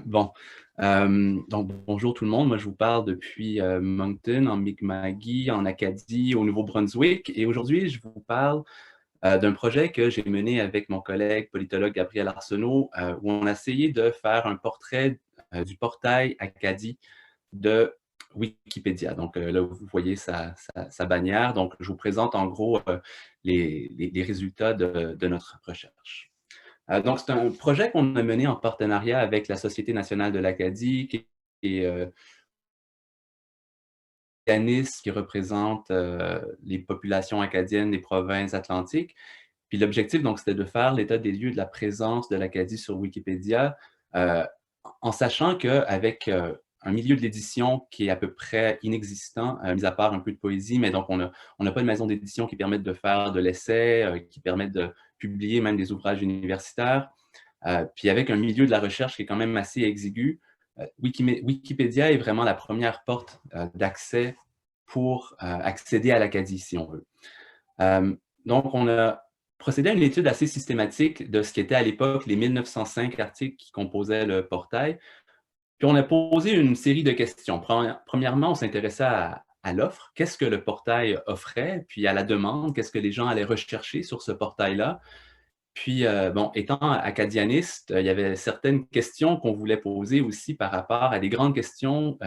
Bon. Donc, bonjour tout le monde. Moi, je vous parle depuis Moncton, en Mi'kma'ki, en Acadie, au Nouveau-Brunswick. Et aujourd'hui, je vous parle d'un projet que j'ai mené avec mon collègue politologue Gabriel Arsenault, où on a essayé de faire un portrait du portail Acadie de Wikipédia. Donc là, vous voyez sa bannière. Donc, je vous présente en gros les résultats de notre recherche. Donc, c'est un projet qu'on a mené en partenariat avec la Société nationale de l'Acadie, qui est un organisme qui représente les populations acadiennes des provinces atlantiques. Puis l'objectif, donc, c'était de faire l'état des lieux de la présence de l'Acadie sur Wikipédia, en sachant qu'avec un milieu de l'édition qui est à peu près inexistant, mis à part un peu de poésie, mais donc on n'a pas de maison d'édition qui permette de faire de l'essai, qui permette de publier même des ouvrages universitaires. Puis avec un milieu de la recherche qui est quand même assez exigu, Wikipédia est vraiment la première porte d'accès pour accéder à l'Acadie, si on veut. donc, on a procédé à une étude assez systématique de ce qui était à l'époque les 1905 articles qui composaient le portail. Puis on a posé une série de questions. Premièrement, on s'intéressait à l'offre. Qu'est-ce que le portail offrait? Puis à la demande, qu'est-ce que les gens allaient rechercher sur ce portail-là? Puis, bon, étant acadianiste, il y avait certaines questions qu'on voulait poser aussi par rapport à des grandes questions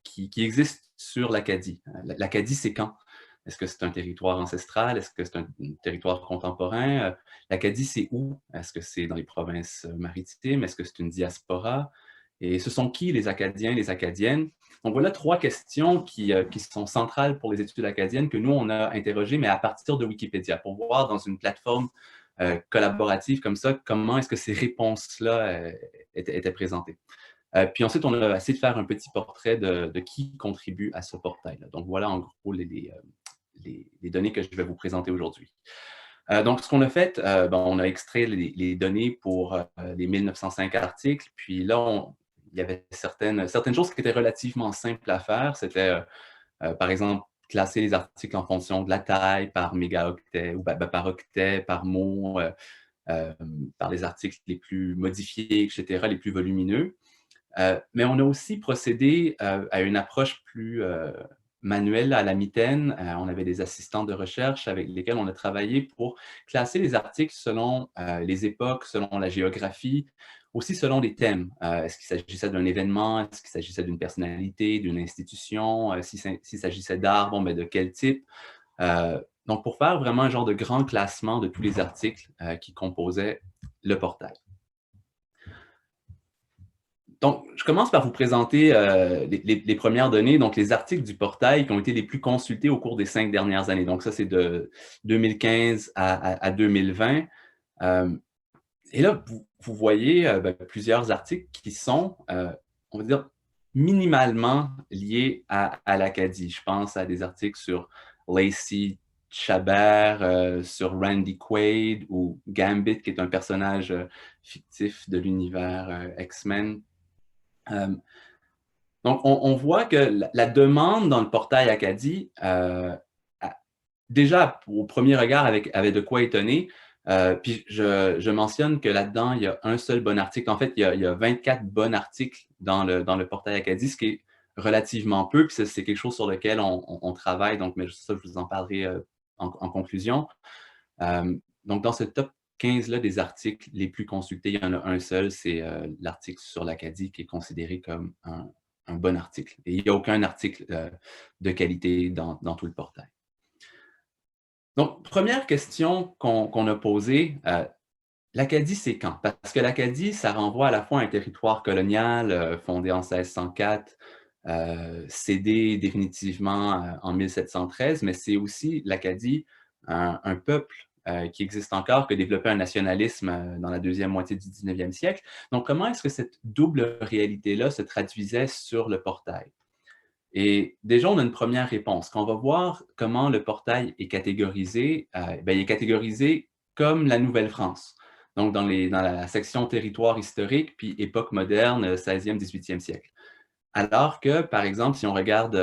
qui existent sur l'Acadie. L'Acadie, c'est quand? Est-ce que c'est un territoire ancestral? Est-ce que c'est un territoire contemporain? L'Acadie, c'est où? Est-ce que c'est dans les provinces maritimes? Est-ce que c'est une diaspora? Et ce sont qui les Acadiens, les Acadiennes? Donc voilà 3 questions qui sont centrales pour les études acadiennes que nous, on a interrogées, mais à partir de Wikipédia, pour voir dans une plateforme collaborative comme ça, comment est-ce que ces réponses-là étaient présentées. Puis ensuite, on a essayé de faire un petit portrait de qui contribue à ce portail-là. Donc voilà en gros les données que je vais vous présenter aujourd'hui. Donc, ce qu'on a fait, on a extrait les données pour les 1905 articles, puis là, il y avait certaines choses qui étaient relativement simples à faire. C'était, par exemple, classer les articles en fonction de la taille, par mégaoctet, ou par octet, par mot, par les articles les plus modifiés, etc., les plus volumineux. Mais on a aussi procédé à une approche plus manuelle à la mitaine. On avait des assistants de recherche avec lesquels on a travaillé pour classer les articles selon les époques, selon la géographie, aussi selon les thèmes. Est-ce qu'il s'agissait d'un événement? Est-ce qu'il s'agissait d'une personnalité, d'une institution? S'il s'agissait d'art, bon, de quel type? Donc, pour faire vraiment un genre de grand classement de tous les articles qui composaient le portail. Donc, je commence par vous présenter les premières données, donc les articles du portail qui ont été les plus consultés au cours des 5 dernières années. Donc, ça, c'est de 2015 à 2020. Et là, vous voyez plusieurs articles qui sont, on va dire, minimalement liés à l'Acadie. Je pense à des articles sur Lacey Chabert, sur Randy Quaid ou Gambit, qui est un personnage fictif de l'univers X-Men. Donc, on voit que la demande dans le portail Acadie, déjà, au premier regard, avait de quoi étonner. Puis, je mentionne que là-dedans, il y a un seul bon article. En fait, il y a 24 bons articles dans le portail Acadie, ce qui est relativement peu. Puis, c'est quelque chose sur lequel on travaille. Donc, mais ça, je vous en parlerai en conclusion. Donc, dans ce top 15-là des articles les plus consultés, il y en a un seul, c'est l'article sur l'Acadie qui est considéré comme un bon article. Et il n'y a aucun article de qualité dans tout le portail. Donc, première question qu'on a posée, l'Acadie, c'est quand? Parce que l'Acadie, ça renvoie à la fois à un territoire colonial fondé en 1604, cédé définitivement en 1713, mais c'est aussi l'Acadie, un peuple qui existe encore, qui a développé un nationalisme dans la deuxième moitié du 19e siècle. Donc, comment est-ce que cette double réalité-là se traduisait sur le portail? Et déjà, on a une première réponse. Quand on va voir comment le portail est catégorisé, il est catégorisé comme la Nouvelle-France. Donc, dans la section territoire historique, puis époque moderne, 16e, 18e siècle. Alors que, par exemple, si on regarde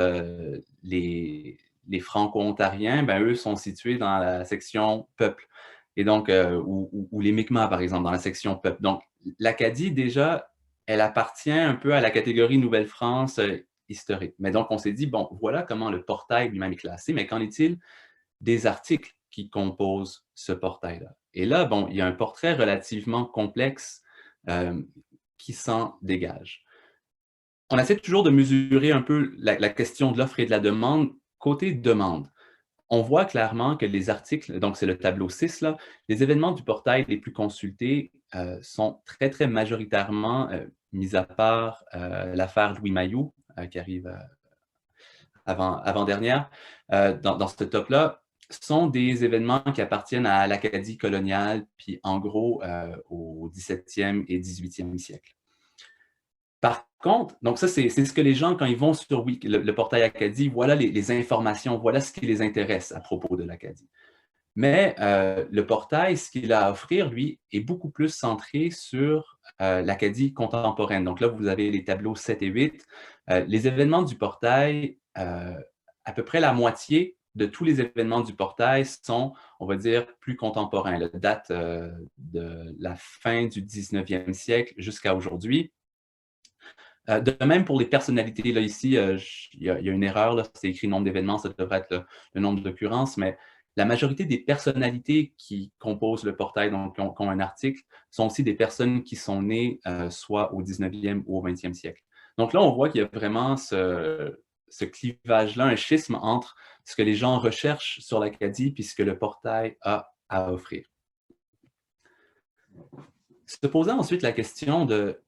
les Franco-Ontariens, eux sont situés dans la section peuple. Et donc, ou les Mi'kmaq, par exemple, dans la section peuple. Donc, l'Acadie, déjà, elle appartient un peu à la catégorie Nouvelle-France historique. Mais donc, on s'est dit, bon, voilà comment le portail lui-même est classé, mais qu'en est-il des articles qui composent ce portail-là? Et là, bon, il y a un portrait relativement complexe qui s'en dégage. On essaie toujours de mesurer un peu la question de l'offre et de la demande. Côté demande, on voit clairement que les articles, donc c'est le tableau 6, là, les événements du portail les plus consultés sont très, très majoritairement, mis à part l'affaire Louis Mailloux, qui arrive avant-dernière, dans ce top-là, sont des événements qui appartiennent à l'Acadie coloniale, puis en gros au 17e et 18e siècle. Par contre, donc ça, c'est ce que les gens, quand ils vont sur le portail Acadie, voilà les informations, voilà ce qui les intéresse à propos de l'Acadie. Mais le portail, ce qu'il a à offrir, lui, est beaucoup plus centré sur l'Acadie contemporaine. Donc là, vous avez les tableaux 7 et 8. Les événements du portail, à peu près la moitié de tous les événements du portail sont, on va dire, plus contemporains, la date de la fin du 19e siècle jusqu'à aujourd'hui. De même pour les personnalités, là ici, il y a une erreur, c'est écrit nombre d'événements, ça devrait être le nombre d'occurrences, mais la majorité des personnalités qui composent le portail, donc qui ont un article, sont aussi des personnes qui sont nées soit au 19e ou au 20e siècle. Donc là, on voit qu'il y a vraiment ce clivage-là, un schisme entre ce que les gens recherchent sur l'Acadie et ce que le portail a à offrir. Se posant ensuite la question de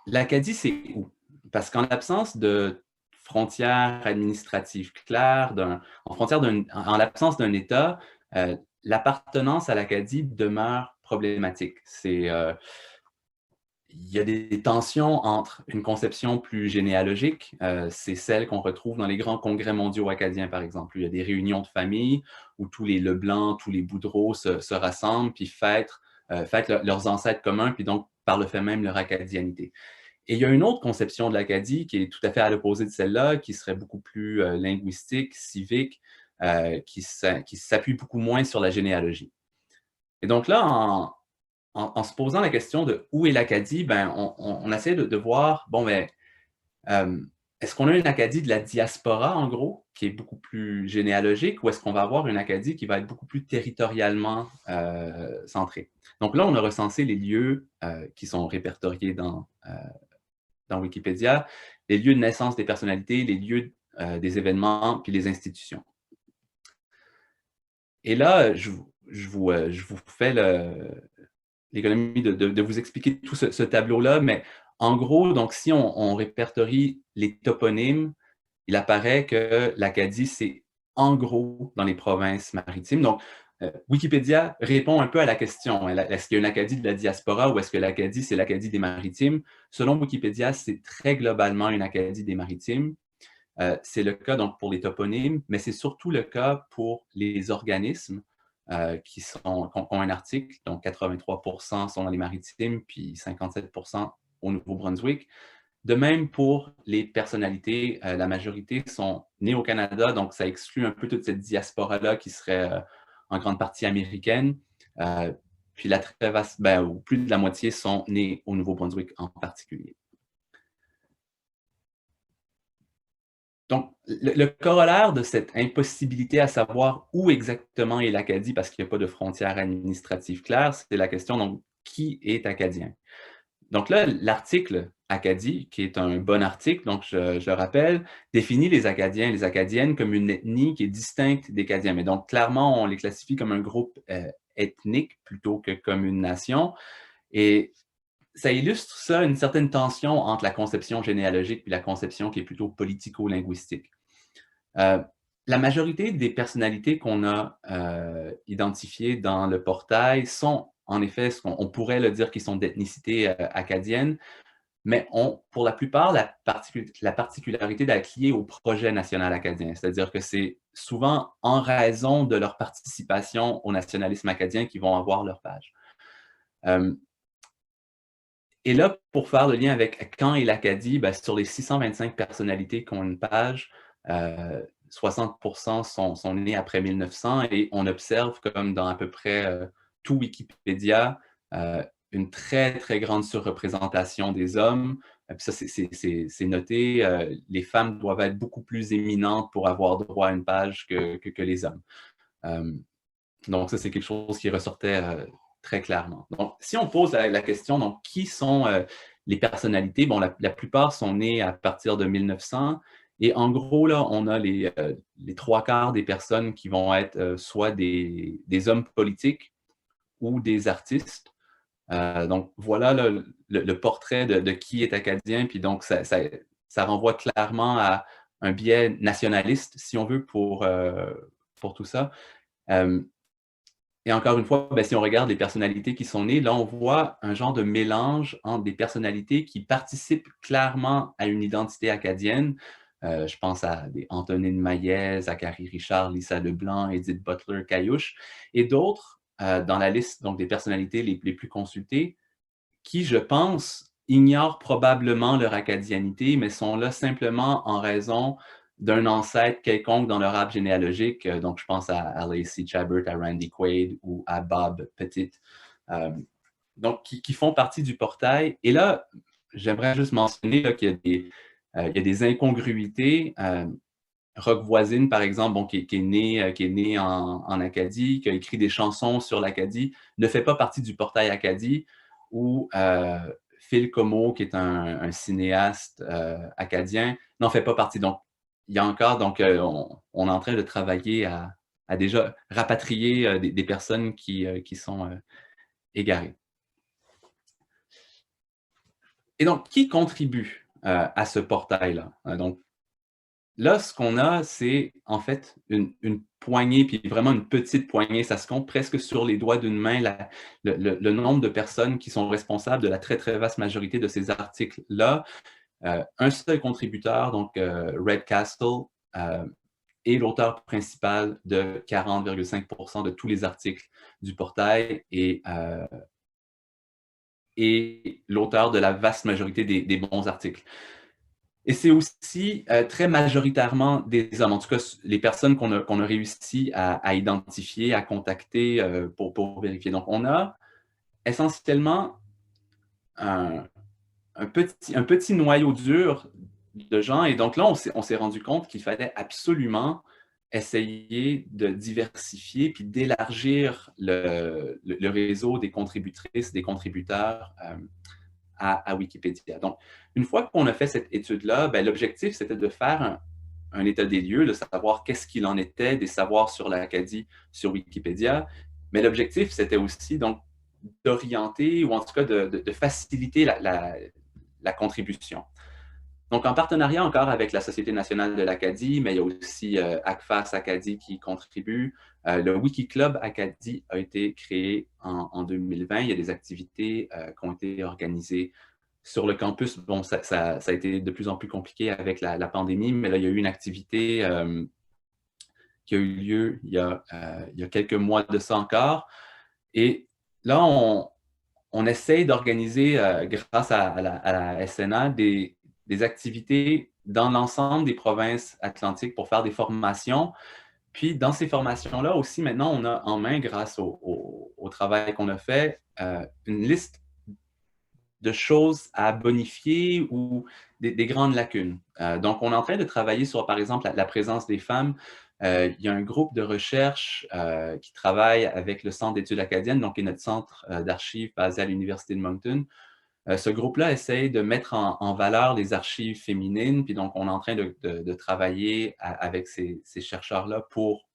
l'Acadie, c'est où? Parce qu'en l'absence de frontières administratives claires, en l'absence d'un État, l'appartenance à l'Acadie demeure problématique. Il y a des tensions entre une conception plus généalogique, c'est celle qu'on retrouve dans les grands congrès mondiaux acadiens, par exemple. Il y a des réunions de famille où tous les Leblanc, tous les Boudreau se rassemblent puis fêtent leurs ancêtres communs, puis donc, par le fait même, leur acadianité. Et il y a une autre conception de l'Acadie qui est tout à fait à l'opposé de celle-là, qui serait beaucoup plus linguistique, civique, qui s'appuie beaucoup moins sur la généalogie. Et donc là, en se posant la question de où est l'Acadie, ben, on essaie de voir, bon, ben, est-ce qu'on a une Acadie de la diaspora, en gros, qui est beaucoup plus généalogique, ou est-ce qu'on va avoir une Acadie qui va être beaucoup plus territorialement centrée? Donc là, on a recensé les lieux qui sont répertoriés dans Wikipédia, les lieux de naissance des personnalités, les lieux des événements, puis les institutions. Et là, je vous fais l'économie de vous expliquer tout ce tableau-là, mais en gros, donc, si on répertorie les toponymes, il apparaît que l'Acadie, c'est en gros dans les provinces maritimes. Donc, Wikipédia répond un peu à la question, est-ce qu'il y a une Acadie de la diaspora ou est-ce que l'Acadie, c'est l'Acadie des maritimes? Selon Wikipédia, c'est très globalement une Acadie des maritimes. C'est le cas donc pour les toponymes, mais c'est surtout le cas pour les organismes qui ont un article, donc 83% sont dans les maritimes, puis 57% au Nouveau-Brunswick. De même pour les personnalités, la majorité sont nées au Canada, donc ça exclut un peu toute cette diaspora-là qui serait en grande partie américaine. Puis la très vaste, ou plus de la moitié sont nés au Nouveau-Brunswick en particulier. Donc, le corollaire de cette impossibilité à savoir où exactement est l'Acadie, parce qu'il n'y a pas de frontières administratives claires, c'est la question, donc, qui est acadien? Donc là, l'article Acadie, qui est un bon article, donc je le rappelle, définit les Acadiens et les Acadiennes comme une ethnie qui est distincte des Acadiens. Mais donc, clairement, on les classifie comme un groupe ethnique plutôt que comme une nation. Et ça illustre ça, une certaine tension entre la conception généalogique et la conception qui est plutôt politico-linguistique. La majorité des personnalités qu'on a identifiées dans le portail sont, en effet, on pourrait le dire qu'ils sont d'ethnicité acadienne, mais ont, pour la plupart, la particularité d'être liés au projet national acadien. C'est-à-dire que c'est souvent en raison de leur participation au nationalisme acadien qu'ils vont avoir leur page. Et là, pour faire le lien avec quand est l'Acadie, sur les 625 personnalités qui ont une page, 60% sont nés après 1900 et on observe, comme dans à peu près tout Wikipédia, une très, très grande surreprésentation des hommes. Puis ça, c'est noté. Les femmes doivent être beaucoup plus éminentes pour avoir droit à une page que les hommes. Donc ça, c'est quelque chose qui ressortait très clairement. Donc, si on pose la question, donc, qui sont les personnalités? Bon, la plupart sont nées à partir de 1900. Et en gros, là, on a les 3/4 des personnes qui vont être soit des hommes politiques ou des artistes. Donc, voilà le portrait de qui est acadien. Puis donc, ça renvoie clairement à un biais nationaliste, si on veut, pour tout ça. Et encore une fois, si on regarde les personnalités qui sont nées, là, on voit un genre de mélange entre des personnalités qui participent clairement à une identité acadienne. Je pense à des Antonine Maillet, Zachary Richard, Lisa Leblanc, Edith Butler-Caillouche, et d'autres dans la liste donc, des personnalités les plus consultées qui, je pense, ignorent probablement leur acadianité, mais sont là simplement en raison d'un ancêtre quelconque dans leur arbre généalogique. Donc, je pense à Lacey Chabert, à Randy Quaid ou à Bob Petit. Donc, qui font partie du portail. Et là, j'aimerais juste mentionner là, qu'il y a des incongruités. Rock Voisine, par exemple, bon, qui est né en Acadie, qui a écrit des chansons sur l'Acadie, ne fait pas partie du portail Acadie, ou Phil Como, qui est un cinéaste acadien, n'en fait pas partie. Donc, il y a encore, donc, on est en train de travailler à déjà rapatrier des personnes qui sont égarées. Et donc, qui contribue à ce portail-là? Donc, là, ce qu'on a, c'est en fait une poignée, puis vraiment une petite poignée. Ça se compte presque sur les doigts d'une main le nombre de personnes qui sont responsables de la très, très vaste majorité de ces articles-là. Un seul contributeur, donc Red Castle, est l'auteur principal de 40,5% de tous les articles du portail et l'auteur de la vaste majorité des bons articles. Et c'est aussi très majoritairement des hommes, en tout cas les personnes qu'on a réussi à identifier, à contacter pour vérifier. Donc, on a essentiellement un petit noyau dur de gens. Et donc là, on s'est rendu compte qu'il fallait absolument essayer de diversifier puis d'élargir le réseau des contributrices, des contributeurs à Wikipédia. Donc, une fois qu'on a fait cette étude-là, ben, l'objectif, c'était de faire un état des lieux, de savoir qu'est-ce qu'il en était, des savoirs sur l'Acadie, sur Wikipédia. Mais l'objectif, c'était aussi donc d'orienter ou en tout cas de faciliter la contribution. Donc, en partenariat encore avec la Société nationale de l'Acadie, mais il y a aussi ACFAS Acadie qui contribue. Le Wikiclub Acadie a été créé en 2020. Il y a des activités qui ont été organisées sur le campus. Bon, ça a été de plus en plus compliqué avec la pandémie, mais là, il y a eu une activité qui a eu lieu il y a quelques mois de ça encore. Et là, on essaye d'organiser, grâce à la SNA, des activités dans l'ensemble des provinces atlantiques pour faire des formations. Puis, dans ces formations-là aussi, maintenant, on a en main, grâce au travail qu'on a fait, une liste de choses à bonifier ou des grandes lacunes. Donc, on est en train de travailler sur, par exemple, la présence des femmes. Il y a un groupe de recherche qui travaille avec le Centre d'études acadiennes, donc qui est notre centre d'archives basé à l'Université de Moncton. Ce groupe-là essaye de mettre en valeur les archives féminines, puis donc on est en train de travailler avec ces chercheurs-là pour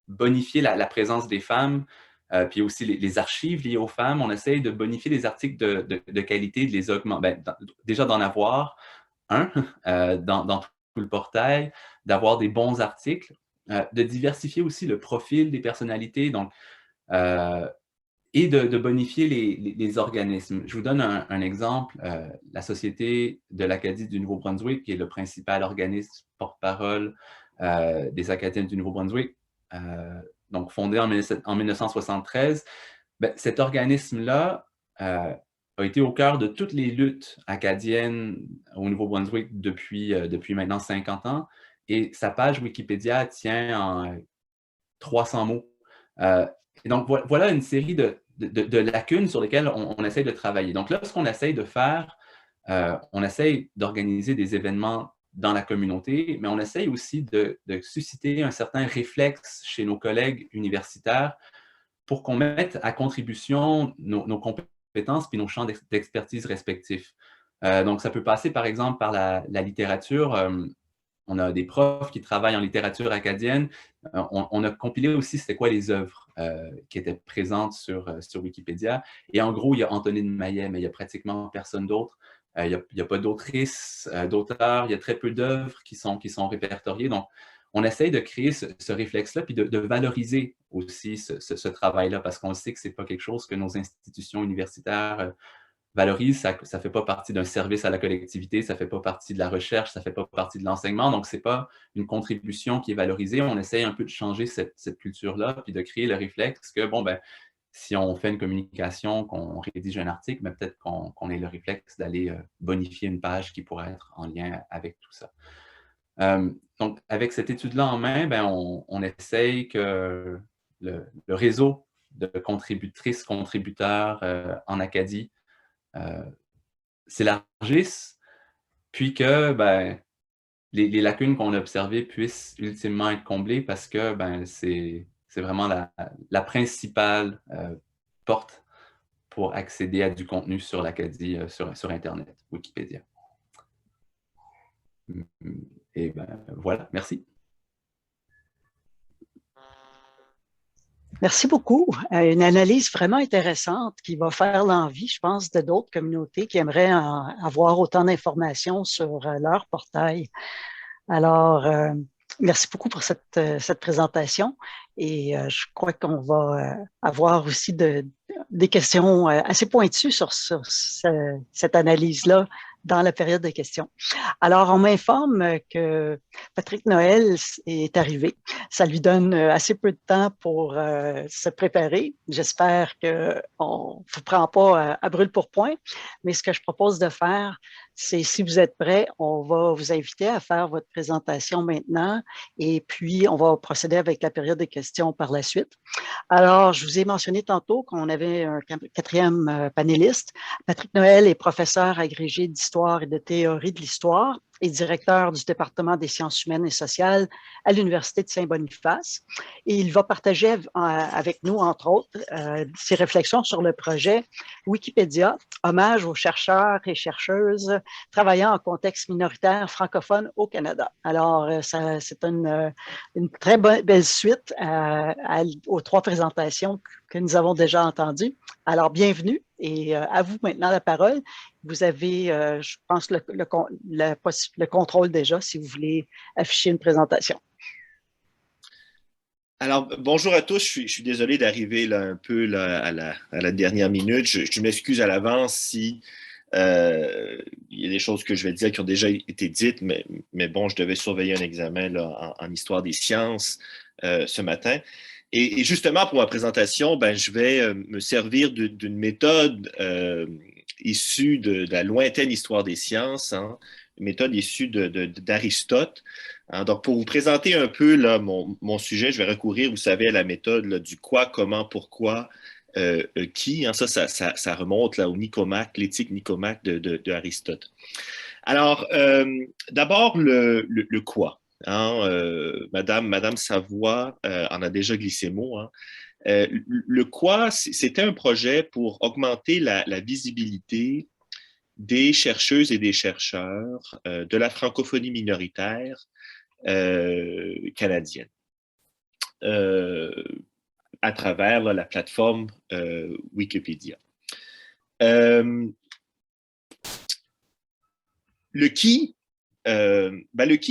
bonifier la présence des femmes, puis aussi les archives liées aux femmes. On essaye de bonifier les articles de qualité, de les augmenter, déjà d'en avoir un dans tout le portail, d'avoir des bons articles, de diversifier aussi le profil des personnalités, donc et de bonifier les organismes. Je vous donne un exemple. La Société de l'Acadie du Nouveau-Brunswick, qui est le principal organisme porte-parole des Acadiennes du Nouveau-Brunswick, donc fondé en 1973, ben, cet organisme-là a été au cœur de toutes les luttes acadiennes au Nouveau-Brunswick depuis maintenant 50 ans. Et sa page Wikipédia tient en 300 mots. Et donc, voilà une série de lacunes sur lesquelles on essaie de travailler. Donc là, ce qu'on essaie de faire, on essaie d'organiser des événements dans la communauté, mais on essaye aussi de susciter un certain réflexe chez nos collègues universitaires pour qu'on mette à contribution nos compétences puis nos champs d'expertise respectifs. Donc, ça peut passer, par exemple, par la littérature. On a des profs qui travaillent en littérature acadienne. On a compilé aussi c'était quoi les œuvres qui étaient présentes sur Wikipédia. Et en gros, il y a Antonine Maillet, mais il n'y a pratiquement personne d'autre. Il n'y a pas d'autrices, d'auteurs, il y a très peu d'œuvres qui sont répertoriées. Donc, on essaye de créer ce réflexe-là, puis de valoriser aussi ce travail-là, parce qu'on sait que ce n'est pas quelque chose que nos institutions universitaires valorisent. Ça ne fait pas partie d'un service à la collectivité, ça ne fait pas partie de la recherche, ça ne fait pas partie de l'enseignement. Donc, ce n'est pas une contribution qui est valorisée. On essaye un peu de changer cette culture-là, puis de créer le réflexe que, bon, ben, si on fait une communication, qu'on rédige un article, mais peut-être qu'on ait le réflexe d'aller bonifier une page qui pourrait être en lien avec tout ça. Donc, avec cette étude-là en main, ben, on essaye que le réseau de contributrices, contributeurs en Acadie s'élargisse, puis que ben, les lacunes qu'on a observées puissent ultimement être comblées parce que ben, c'est vraiment la principale porte pour accéder à du contenu sur l'Acadie, sur Internet, Wikipédia. Et ben, voilà, merci. Merci beaucoup. Une analyse vraiment intéressante qui va faire l'envie, je pense, de d'autres communautés qui aimeraient avoir autant d'informations sur leur portail. Alors, merci beaucoup pour cette présentation et je crois qu'on va avoir aussi des questions assez pointues sur cette analyse-là dans la période de questions. Alors, on m'informe que Patrick Noël est arrivé. Ça lui donne assez peu de temps pour se préparer. J'espère qu'on ne vous prend pas à brûle pour point, mais ce que je propose de faire, c'est si vous êtes prêts, on va vous inviter à faire votre présentation maintenant et puis on va procéder avec la période de questions par la suite. Alors, je vous ai mentionné tantôt qu'on avait un quatrième panéliste. Patrick Noël est professeur agrégé d'histoire et de théorie de l'histoire et directeur du département des sciences humaines et sociales à l'Université de Saint-Boniface. Et il va partager avec nous, entre autres, ses réflexions sur le projet Wikipédia, hommage aux chercheurs et chercheuses travaillant en contexte minoritaire francophone au Canada. Alors, c'est une très belle suite aux trois présentations que nous avons déjà entendues. Alors, bienvenue et à vous maintenant la parole. Vous avez, je pense, le contrôle déjà si vous voulez afficher une présentation. Alors, bonjour à tous. Je suis désolé d'arriver là, un peu là, à la dernière minute. Je m'excuse à l'avance si il y a des choses que je vais dire qui ont déjà été dites, mais bon, je devais surveiller un examen là, en histoire des sciences ce matin. Et justement, pour ma présentation, ben, je vais me servir d'une méthode issue de la lointaine histoire des sciences, hein, une méthode issue d'Aristote. Hein, donc, pour vous présenter un peu là, mon sujet, je vais recourir, vous savez, à la méthode là, du quoi, comment, pourquoi, qui. Hein, ça remonte là, au Nicomaque, l'éthique Nicomaque de Aristote. Alors, d'abord, le quoi. Hein, Madame Savoie en a déjà glissé mot. Hein. Le quoi, c'était un projet pour augmenter la visibilité des chercheuses et des chercheurs de la francophonie minoritaire canadienne à travers là, la plateforme Wikipédia. Le qui,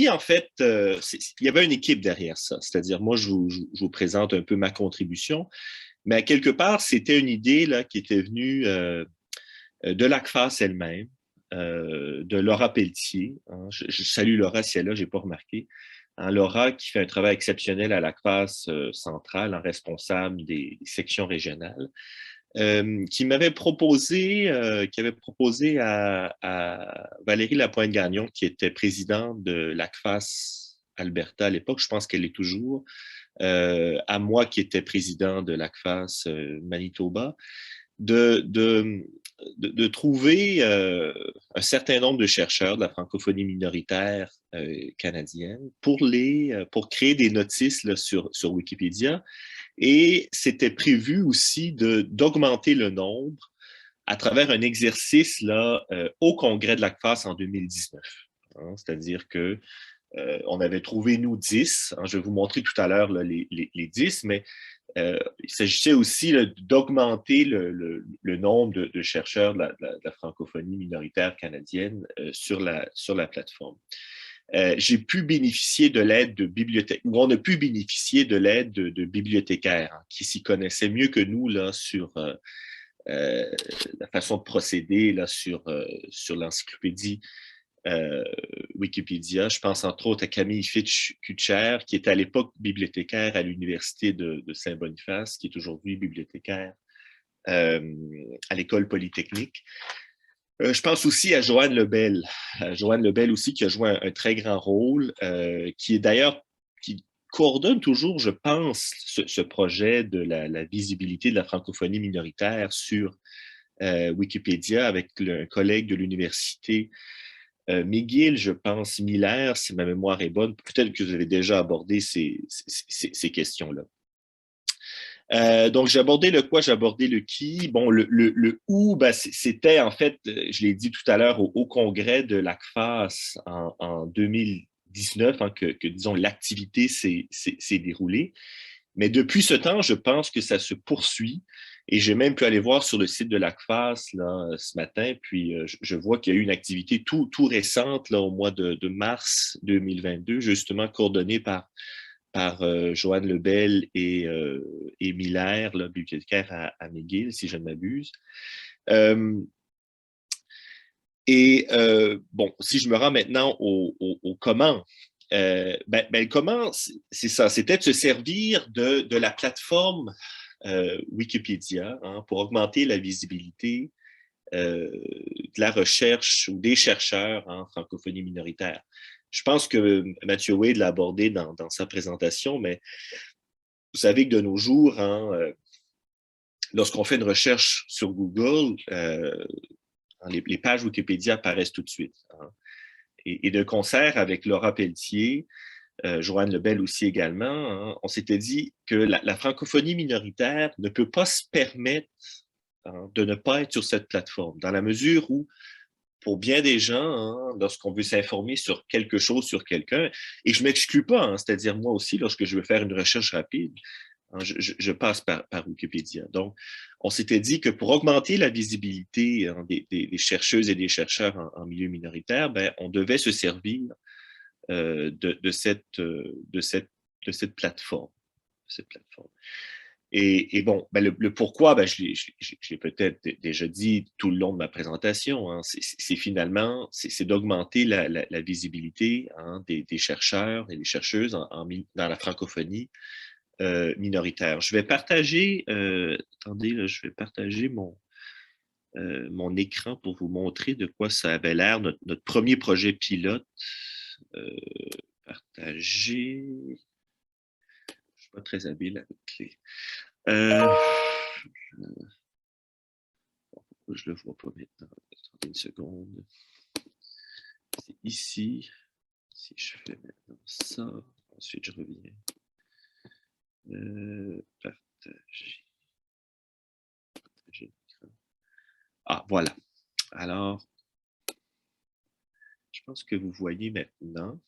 en fait, il y avait une équipe derrière ça. C'est-à-dire, moi, je vous présente un peu ma contribution, mais à quelque part, c'était une idée là, qui était venue de l'ACFAS elle-même, de Laura Pelletier. Hein. Je salue Laura si elle est là, je n'ai pas remarqué. Hein, Laura qui fait un travail exceptionnel à l'ACFAS centrale, en responsable des sections régionales. Qui avait proposé à Valérie Lapointe-Gagnon, qui était présidente de l'ACFAS Alberta à l'époque, je pense qu'elle est toujours, à moi qui étais président de l'ACFAS Manitoba, de trouver un certain nombre de chercheurs de la francophonie minoritaire canadienne pour créer des notices là, sur Wikipédia. Et c'était prévu aussi d'augmenter le nombre à travers un exercice là, au congrès de l'ACFAS en 2019. Hein, c'est-à-dire que on avait trouvé, nous, 10. Hein, je vais vous montrer tout à l'heure les 10, mais il s'agissait aussi d'augmenter le nombre de chercheurs de la francophonie minoritaire canadienne sur la plateforme. J'ai pu bénéficier de l'aide de bibliothécaires, ou on a pu bénéficier de l'aide de bibliothécaires hein, qui s'y connaissaient mieux que nous là, sur la façon de procéder là, sur l'encyclopédie Wikipédia. Je pense entre autres à Camille Fitch-Kutcher, qui était à l'époque bibliothécaire à l'Université de Saint-Boniface, qui est aujourd'hui bibliothécaire à l'École polytechnique. Je pense aussi à Joanne Lebel. Joanne Lebel aussi qui a joué un très grand rôle, qui est d'ailleurs, qui coordonne toujours, je pense, ce projet de la visibilité de la francophonie minoritaire sur Wikipédia avec un collègue de l'université McGill, je pense, Miller, si ma mémoire est bonne. Peut-être que vous avez déjà abordé ces questions-là. Donc, j'ai abordé le quoi, j'ai abordé le qui. Bon, le où, ben, c'était en fait, je l'ai dit tout à l'heure, au congrès de l'ACFAS en 2019, hein, que, disons, l'activité s'est déroulée. Mais depuis ce temps, je pense que ça se poursuit. Et j'ai même pu aller voir sur le site de l'ACFAS là, ce matin, puis je vois qu'il y a eu une activité tout récente là, au mois de mars 2022, justement coordonnée par Joanne Lebel et Miller, là, bibliothécaire à McGill, si je ne m'abuse. Bon, si je me rends maintenant au comment, le comment, c'est ça, c'était de se servir de la plateforme Wikipédia hein, pour augmenter la visibilité de la recherche ou des chercheurs en francophonie minoritaire. Je pense que Mathieu Wade l'a abordé dans sa présentation, mais vous savez que de nos jours, hein, lorsqu'on fait une recherche sur Google, les pages Wikipédia apparaissent tout de suite. Hein. Et de concert avec Laura Pelletier, Joanne Lebel aussi également, hein, on s'était dit que la francophonie minoritaire ne peut pas se permettre hein, de ne pas être sur cette plateforme, dans la mesure où pour bien des gens, hein, lorsqu'on veut s'informer sur quelque chose, sur quelqu'un, et je ne m'exclus pas, hein, c'est-à-dire moi aussi, lorsque je veux faire une recherche rapide, hein, je passe par Wikipédia. Donc, on s'était dit que pour augmenter la visibilité hein, des chercheuses et des chercheurs en milieu minoritaire, ben, on devait se servir de cette plateforme. Et bon, ben le pourquoi, ben je l'ai peut-être déjà dit tout le long de ma présentation, hein, c'est finalement, c'est d'augmenter la visibilité hein, des chercheurs et des chercheuses dans la francophonie minoritaire. Je vais partager, attendez, là, je vais partager mon écran pour vous montrer de quoi ça avait l'air, notre premier projet pilote. Partager. Je ne suis pas très habile avec les... je ne le vois pas maintenant. Attendez une seconde. C'est ici. Si je fais maintenant ça, ensuite je reviens. Partager. Ah, voilà. Alors, je pense que vous voyez maintenant.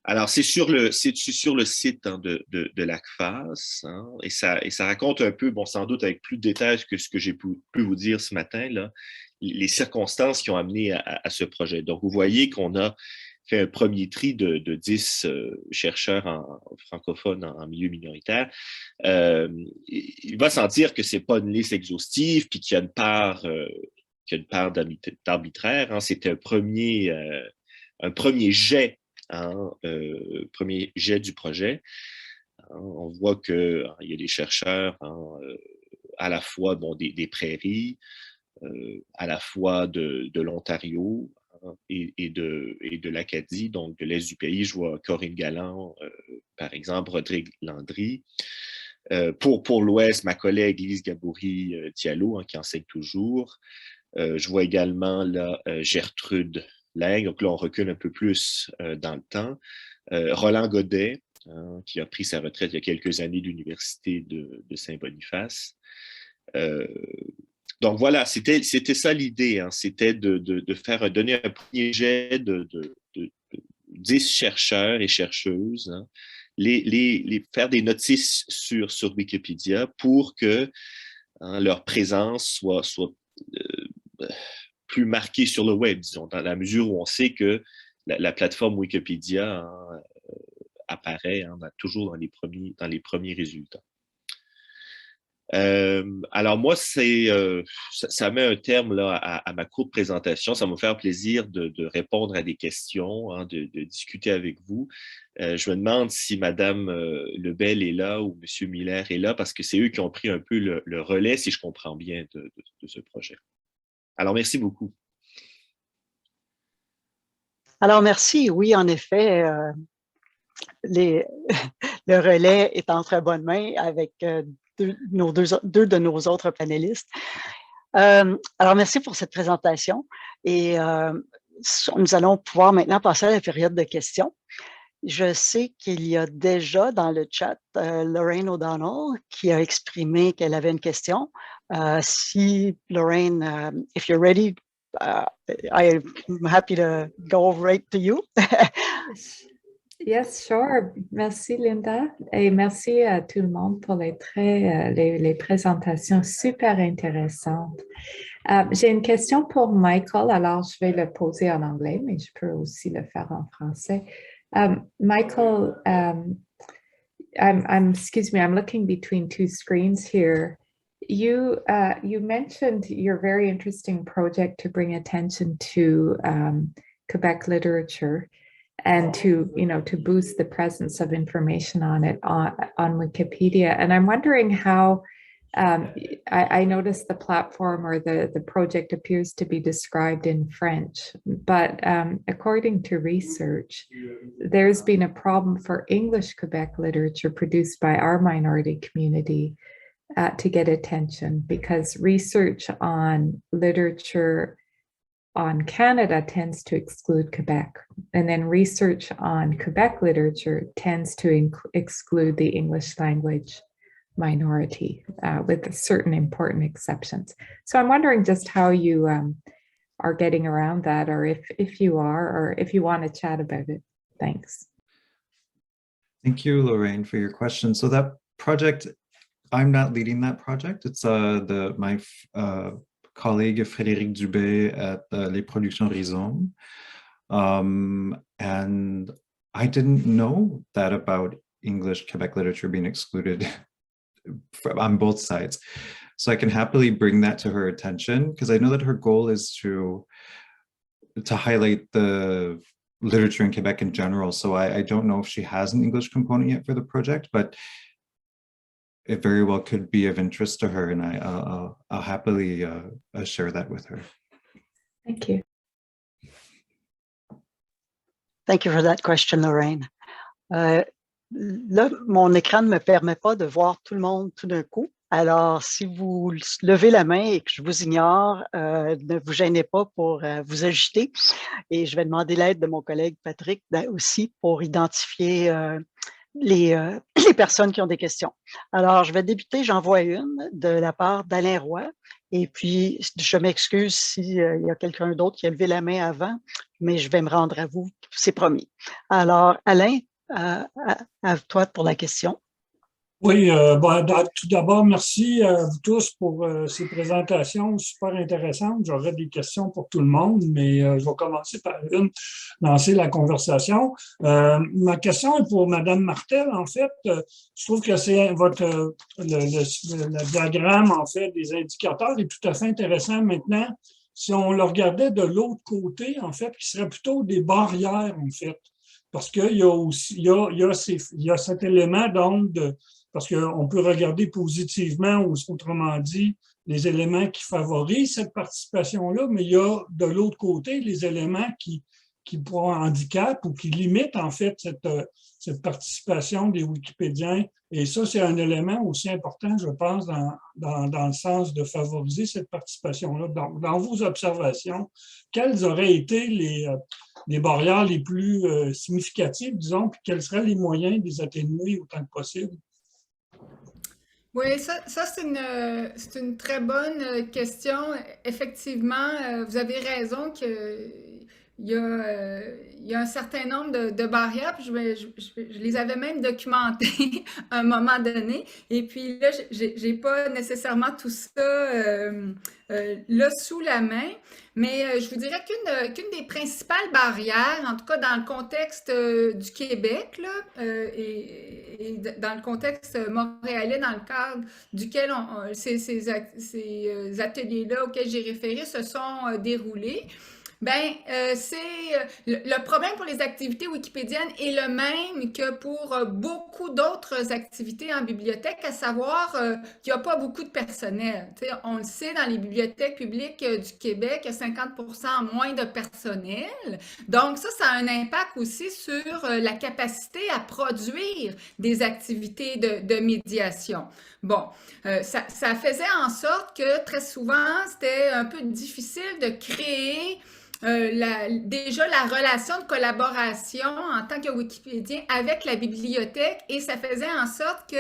Alors, c'est sur le site hein, de l'ACFAS hein, et ça raconte un peu, bon, sans doute avec plus de détails que ce que j'ai pu vous dire ce matin, là, les circonstances qui ont amené à ce projet. Donc, vous voyez qu'on a fait un premier tri de 10 chercheurs francophones en milieu minoritaire. Il va sentir que ce n'est pas une liste exhaustive puis qu'il y a une part, d'arbitraire. Hein. C'était un premier jet premier jet du projet. On voit qu'il y a des chercheurs à la fois bon, des prairies, à la fois de l'Ontario et de l'Acadie, donc de l'Est du pays. Je vois Corinne Galland, par exemple, Rodrigue Landry. Pour l'Ouest, ma collègue Lise Gaboury-Diallo, qui enseigne toujours. Je vois également là, Gertrude Lang, donc là, on recule un peu plus dans le temps. Roland Godet, hein, qui a pris sa retraite il y a quelques années de l'Université de Saint-Boniface. Donc voilà, c'était ça l'idée, hein, c'était de donner un premier jet de 10 chercheurs et chercheuses, hein, faire des notices sur Wikipédia pour que hein, leur présence soit plus marquée sur le web, disons, dans la mesure où on sait que la plateforme Wikipédia hein, apparaît hein, toujours dans les premiers résultats. Alors moi, ça met un terme là, à ma courte présentation. Ça va me faire plaisir de répondre à des questions, hein, de discuter avec vous. Je me demande si Mme Lebel est là ou M. Miller est là, parce que c'est eux qui ont pris un peu le relais, si je comprends bien, de ce projet. Alors, merci beaucoup. Alors, merci. Oui, en effet, le relais est en très bonnes mains avec deux de nos autres panélistes. Alors, merci pour cette présentation et nous allons pouvoir maintenant passer à la période de questions. Je sais qu'il y a déjà dans le chat Lorraine O'Donnell qui a exprimé qu'elle avait une question. Si Lorraine, if you're ready, I'm happy to go right to you. Yes, sure. Merci, Linda. Et merci à tout le monde pour les présentations super intéressantes. J'ai une question pour Michael, alors je vais le poser en anglais, mais je peux aussi le faire en français. Michael, excuse me, I'm looking between two screens here. You mentioned your very interesting project to bring attention to Quebec literature and to boost the presence of information on it on Wikipedia. And I'm wondering how I noticed the platform or the project appears to be described in French, but according to research, there's been a problem for English Quebec literature produced by our minority community to get attention, because research on literature on Canada tends to exclude Quebec, and then research on Quebec literature tends to exclude the English language minority, with certain important exceptions. So I'm wondering just how you are getting around that, or if you are, or if you want to chat about it. Thanks. Thank you, Lorraine, for your question. So that project, I'm not leading that project. It's my colleague Frédéric Dubé at Les Productions Rhizome. And I didn't know that about English Quebec literature being excluded on both sides. So I can happily bring that to her attention, because I know that her goal is to highlight the literature in Quebec in general. So I don't know if she has an English component yet for the project, but it very well could be of interest to her, and I'll happily share that with her. Thank you. Thank you for that question, Lorraine. Là, mon écran ne me permet pas de voir tout le monde tout d'un coup. Alors, si vous levez la main et que je vous ignore, ne vous gênez pas pour vous agiter. Et je vais demander l'aide de mon collègue Patrick aussi pour identifier les personnes qui ont des questions. Alors, je vais débuter, j'en vois une de la part d'Alain Roy. Et puis, je m'excuse s'il y a quelqu'un d'autre qui a levé la main avant, mais je vais me rendre à vous, c'est promis. Alors, Alain, à toi pour la question. Oui, tout d'abord, merci à vous tous pour ces présentations super intéressantes. J'aurais des questions pour tout le monde, mais je vais commencer par lancer la conversation. Ma question est pour Madame Martel, en fait. Je trouve que c'est le diagramme, en fait, des indicateurs est tout à fait intéressant maintenant. Si on le regardait de l'autre côté, en fait, qui serait plutôt des barrières, en fait. Parce qu'il y a aussi, il y a cet élément, donc, parce qu'on peut regarder positivement, ou autrement dit, les éléments qui favorisent cette participation-là, mais il y a de l'autre côté les éléments qui handicapent ou qui limitent en fait cette participation des Wikipédiens. Et ça, c'est un élément aussi important, je pense, dans le sens de favoriser cette participation-là. Donc, dans vos observations, quelles auraient été les barrières les plus significatives, disons, puis quels seraient les moyens de les atténuer autant que possible? Oui, ça c'est une très bonne question. Effectivement, vous avez raison qu'il y a un certain nombre de barrières, puis je les avais même documentées à un moment donné. Et puis là, j'ai pas nécessairement tout ça là sous la main, mais je vous dirais qu'une des principales barrières, en tout cas dans le contexte du Québec, là, et dans le contexte montréalais, dans le cadre duquel ces ateliers-là auxquels j'ai référé se sont déroulés, Le problème pour les activités wikipédiennes est le même que pour beaucoup d'autres activités en bibliothèque, à savoir qu'il n'y a pas beaucoup de personnel. Tu sais, on le sait, dans les bibliothèques publiques du Québec, il y a 50% moins de personnel. Donc ça a un impact aussi sur la capacité à produire des activités de médiation. Bon, ça faisait en sorte que très souvent, c'était un peu difficile de créer déjà la relation de collaboration en tant que Wikipédien avec la bibliothèque, et ça faisait en sorte que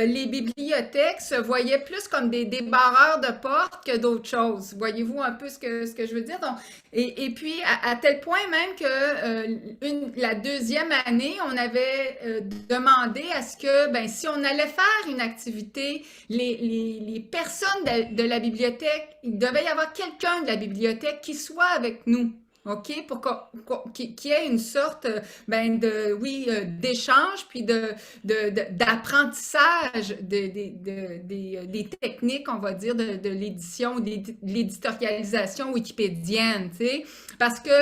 les bibliothèques se voyaient plus comme des débarreurs de portes que d'autres choses. Voyez-vous un peu ce que je veux dire? Donc, et puis, à tel point même que la deuxième année, on avait demandé à ce que, si on allait faire une activité, les personnes de la bibliothèque, il devait y avoir quelqu'un de la bibliothèque qui soit avec nous. OK? Pour qu'il y ait une sorte d'échange, puis d'apprentissage des techniques, on va dire, de l'édition, de l'éditorialisation wikipédienne, tu sais. Parce que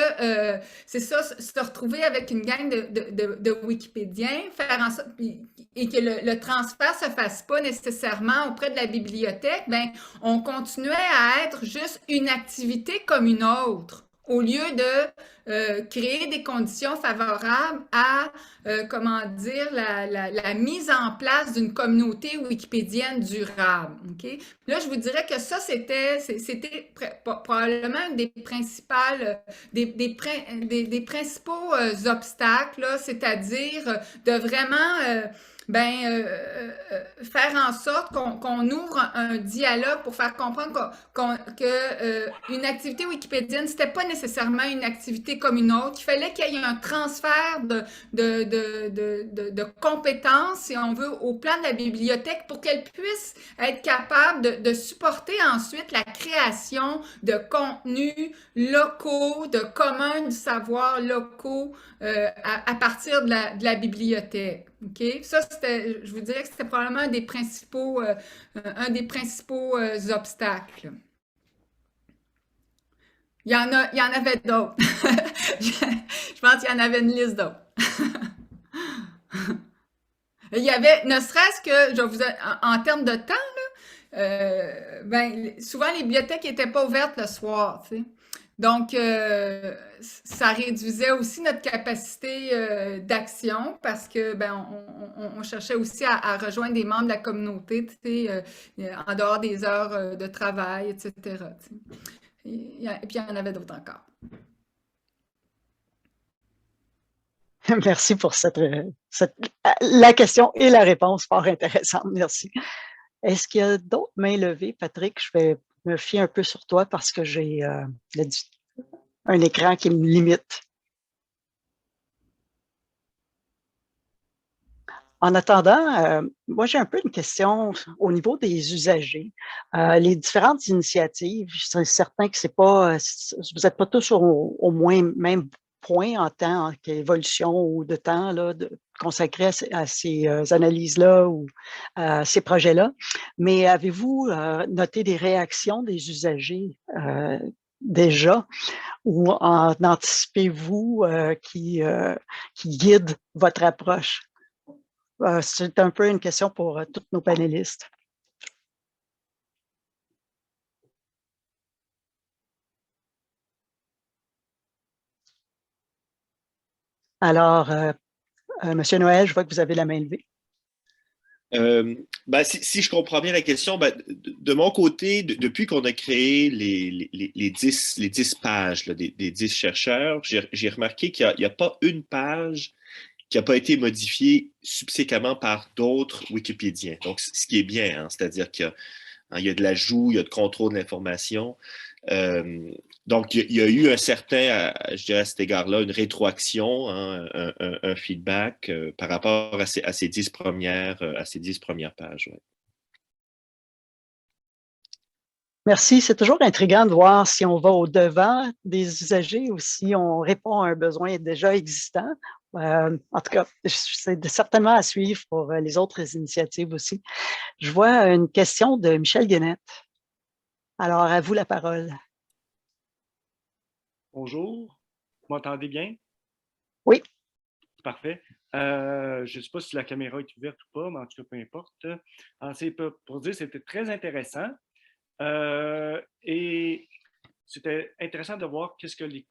c'est ça, se retrouver avec une gang de Wikipédiens, faire en sorte, et que le transfert se fasse pas nécessairement auprès de la bibliothèque, on continuait à être juste une activité comme une autre, au lieu de créer des conditions favorables à, la mise en place d'une communauté wikipédienne durable. Okay? Là, je vous dirais que ça, c'était probablement des principaux obstacles, c'est-à-dire de vraiment faire en sorte qu'on ouvre un dialogue pour faire comprendre qu'une activité wikipédienne, c'était pas nécessairement une activité comme une autre. Il fallait qu'il y ait un transfert de compétences, si on veut, au plan de la bibliothèque pour qu'elle puisse être capable de supporter ensuite la création de contenus locaux, de communs du savoir locaux à partir de la bibliothèque. OK? Ça, je vous dirais que c'était probablement un des principaux obstacles. Il y en avait d'autres. Je pense qu'il y en avait une liste d'autres. Il y avait, ne serait-ce que, je vous en termes de temps, là, souvent les bibliothèques n'étaient pas ouvertes le soir, tu sais. Donc, ça réduisait aussi notre capacité d'action parce que on cherchait aussi à rejoindre des membres de la communauté, tu sais, en dehors des heures de travail, etc. Tu sais. Et puis, il y en avait d'autres encore. Merci pour la question et la réponse fort intéressante. Merci. Est-ce qu'il y a d'autres mains levées? Patrick, je vais me fier un peu sur toi parce que j'ai un écran qui me limite. En attendant, moi, j'ai un peu une question au niveau des usagers. Les différentes initiatives, je suis certain que vous n'êtes pas tous au moins même point en temps qu'évolution ou de temps là, consacré à ces analyses-là ou à ces projets-là. Mais avez-vous noté des réactions des usagers déjà, ou en anticipez-vous qui guide votre approche? C'est un peu une question pour tous nos panélistes. Alors, Monsieur Noël, je vois que vous avez la main levée. Si je comprends bien la question, de mon côté, depuis qu'on a créé les 10 pages là, des 10 chercheurs, j'ai remarqué qu'il n'y a pas une page qui n'a pas été modifiée subséquemment par d'autres Wikipédiens. Donc, ce qui est bien, hein, c'est-à-dire qu'il y a de l'ajout, il y a de contrôle de l'information. Donc, il y a eu un certain, je dirais à cet égard-là, une rétroaction, hein, un feedback par rapport à ces 10 premières pages. Ouais. Merci. C'est toujours intriguant de voir si on va au-devant des usagers ou si on répond à un besoin déjà existant. En tout cas, c'est certainement à suivre pour les autres initiatives aussi. Je vois une question de Michel Guenette. Alors, à vous la parole. Bonjour, vous m'entendez bien? Oui. Parfait. Je ne sais pas si la caméra est ouverte ou pas, mais en tout cas, peu importe. Alors, c'est pour dire que c'était très intéressant. Et c'était intéressant de voir qu'est-ce que les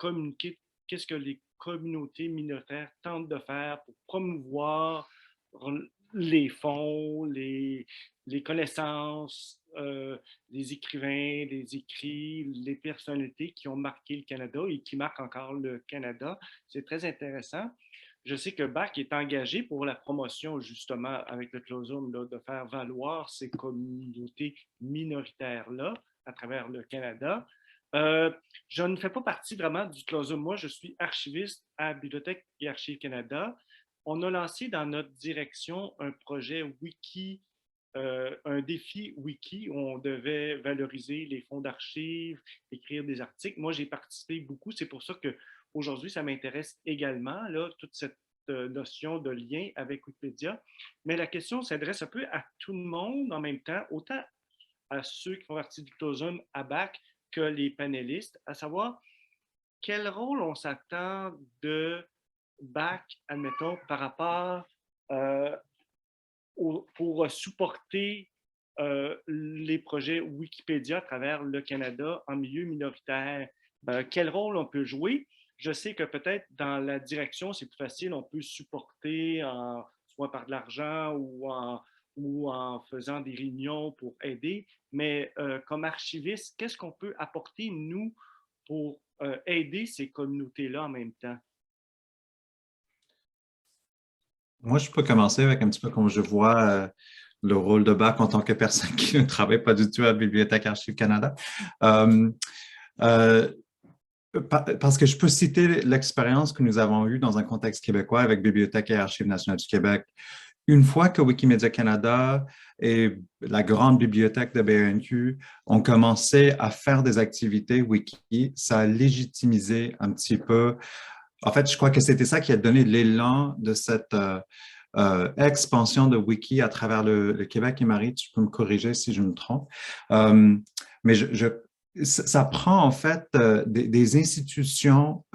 communautés minoritaires tentent de faire pour promouvoir les fonds, les connaissances, les écrivains, les écrits, les personnalités qui ont marqué le Canada et qui marquent encore le Canada. C'est très intéressant. Je sais que BAC est engagé pour la promotion, justement, avec le Closum, là, de faire valoir ces communautés minoritaires-là à travers le Canada. Je ne fais pas partie vraiment du Closum. Moi, je suis archiviste à Bibliothèque et Archives Canada. On a lancé dans notre direction un projet Wiki, un défi Wiki où on devait valoriser les fonds d'archives, écrire des articles. Moi, j'ai participé beaucoup. C'est pour ça qu'aujourd'hui, ça m'intéresse également, là, toute cette notion de lien avec Wikipédia. Mais la question s'adresse un peu à tout le monde en même temps, autant à ceux qui font partie du Closum à BAC que les panélistes, à savoir quel rôle on s'attend de BAC, admettons, par rapport pour supporter les projets Wikipédia à travers le Canada en milieu minoritaire. Quel rôle on peut jouer? Je sais que peut-être dans la direction, c'est plus facile, on peut supporter soit par de l'argent ou en faisant des réunions pour aider, mais comme archiviste, qu'est-ce qu'on peut apporter, nous, pour aider ces communautés-là en même temps? Moi, je peux commencer avec un petit peu comme je vois le rôle de BAC en tant que personne qui ne travaille pas du tout à la Bibliothèque Archives Canada. Parce que je peux citer l'expérience que nous avons eue dans un contexte québécois avec Bibliothèque et Archives nationales du Québec. Une fois que Wikimedia Canada et la grande bibliothèque de BNQ ont commencé à faire des activités Wiki, ça a légitimisé un petit peu. En fait, je crois que c'était ça qui a donné l'élan de cette expansion de Wiki à travers le Québec. Et Marie, tu peux me corriger si je me trompe. Mais ça prend en fait des institutions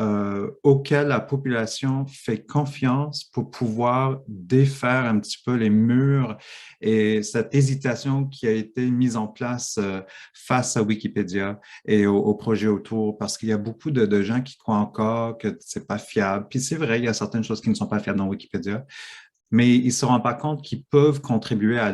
auxquelles la population fait confiance pour pouvoir défaire un petit peu les murs et cette hésitation qui a été mise en place face à Wikipédia et au projet autour, parce qu'il y a beaucoup de gens qui croient encore que c'est pas fiable. Puis c'est vrai, il y a certaines choses qui ne sont pas fiables dans Wikipédia, mais ils ne se rendent pas compte qu'ils peuvent contribuer à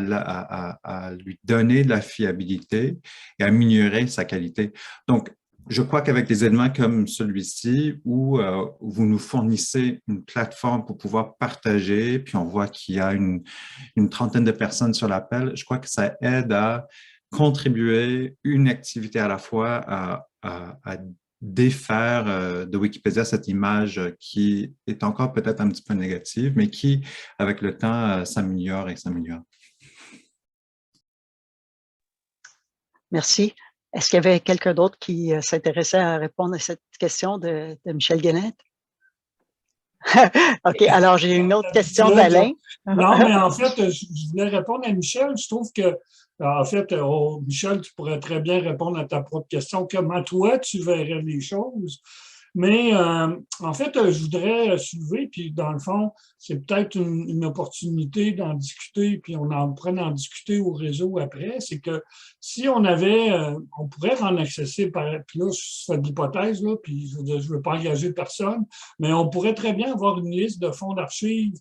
lui donner de la fiabilité et à améliorer sa qualité. Donc, je crois qu'avec des éléments comme celui-ci, où vous nous fournissez une plateforme pour pouvoir partager, puis on voit qu'il y a une trentaine de personnes sur l'appel, je crois que ça aide à contribuer une activité à la fois à défaire de Wikipédia cette image qui est encore peut-être un petit peu négative, mais qui, avec le temps, s'améliore et s'améliore. Merci. Est-ce qu'il y avait quelqu'un d'autre qui s'intéressait à répondre à cette question de Michel Guenette? OK, alors j'ai une autre question d'Alain. Non, mais en fait, je voulais répondre à Michel. Je trouve que, en fait, Michel, tu pourrais très bien répondre à ta propre question. Comment toi, tu verrais les choses? Mais en fait, je voudrais soulever, puis dans le fond, c'est peut-être une opportunité d'en discuter, puis on pourrait en discuter au réseau après, c'est que si on avait, on pourrait rendre accessible, puis là, je fais de l'hypothèse, là, puis je ne veux pas engager personne, mais on pourrait très bien avoir une liste de fonds d'archives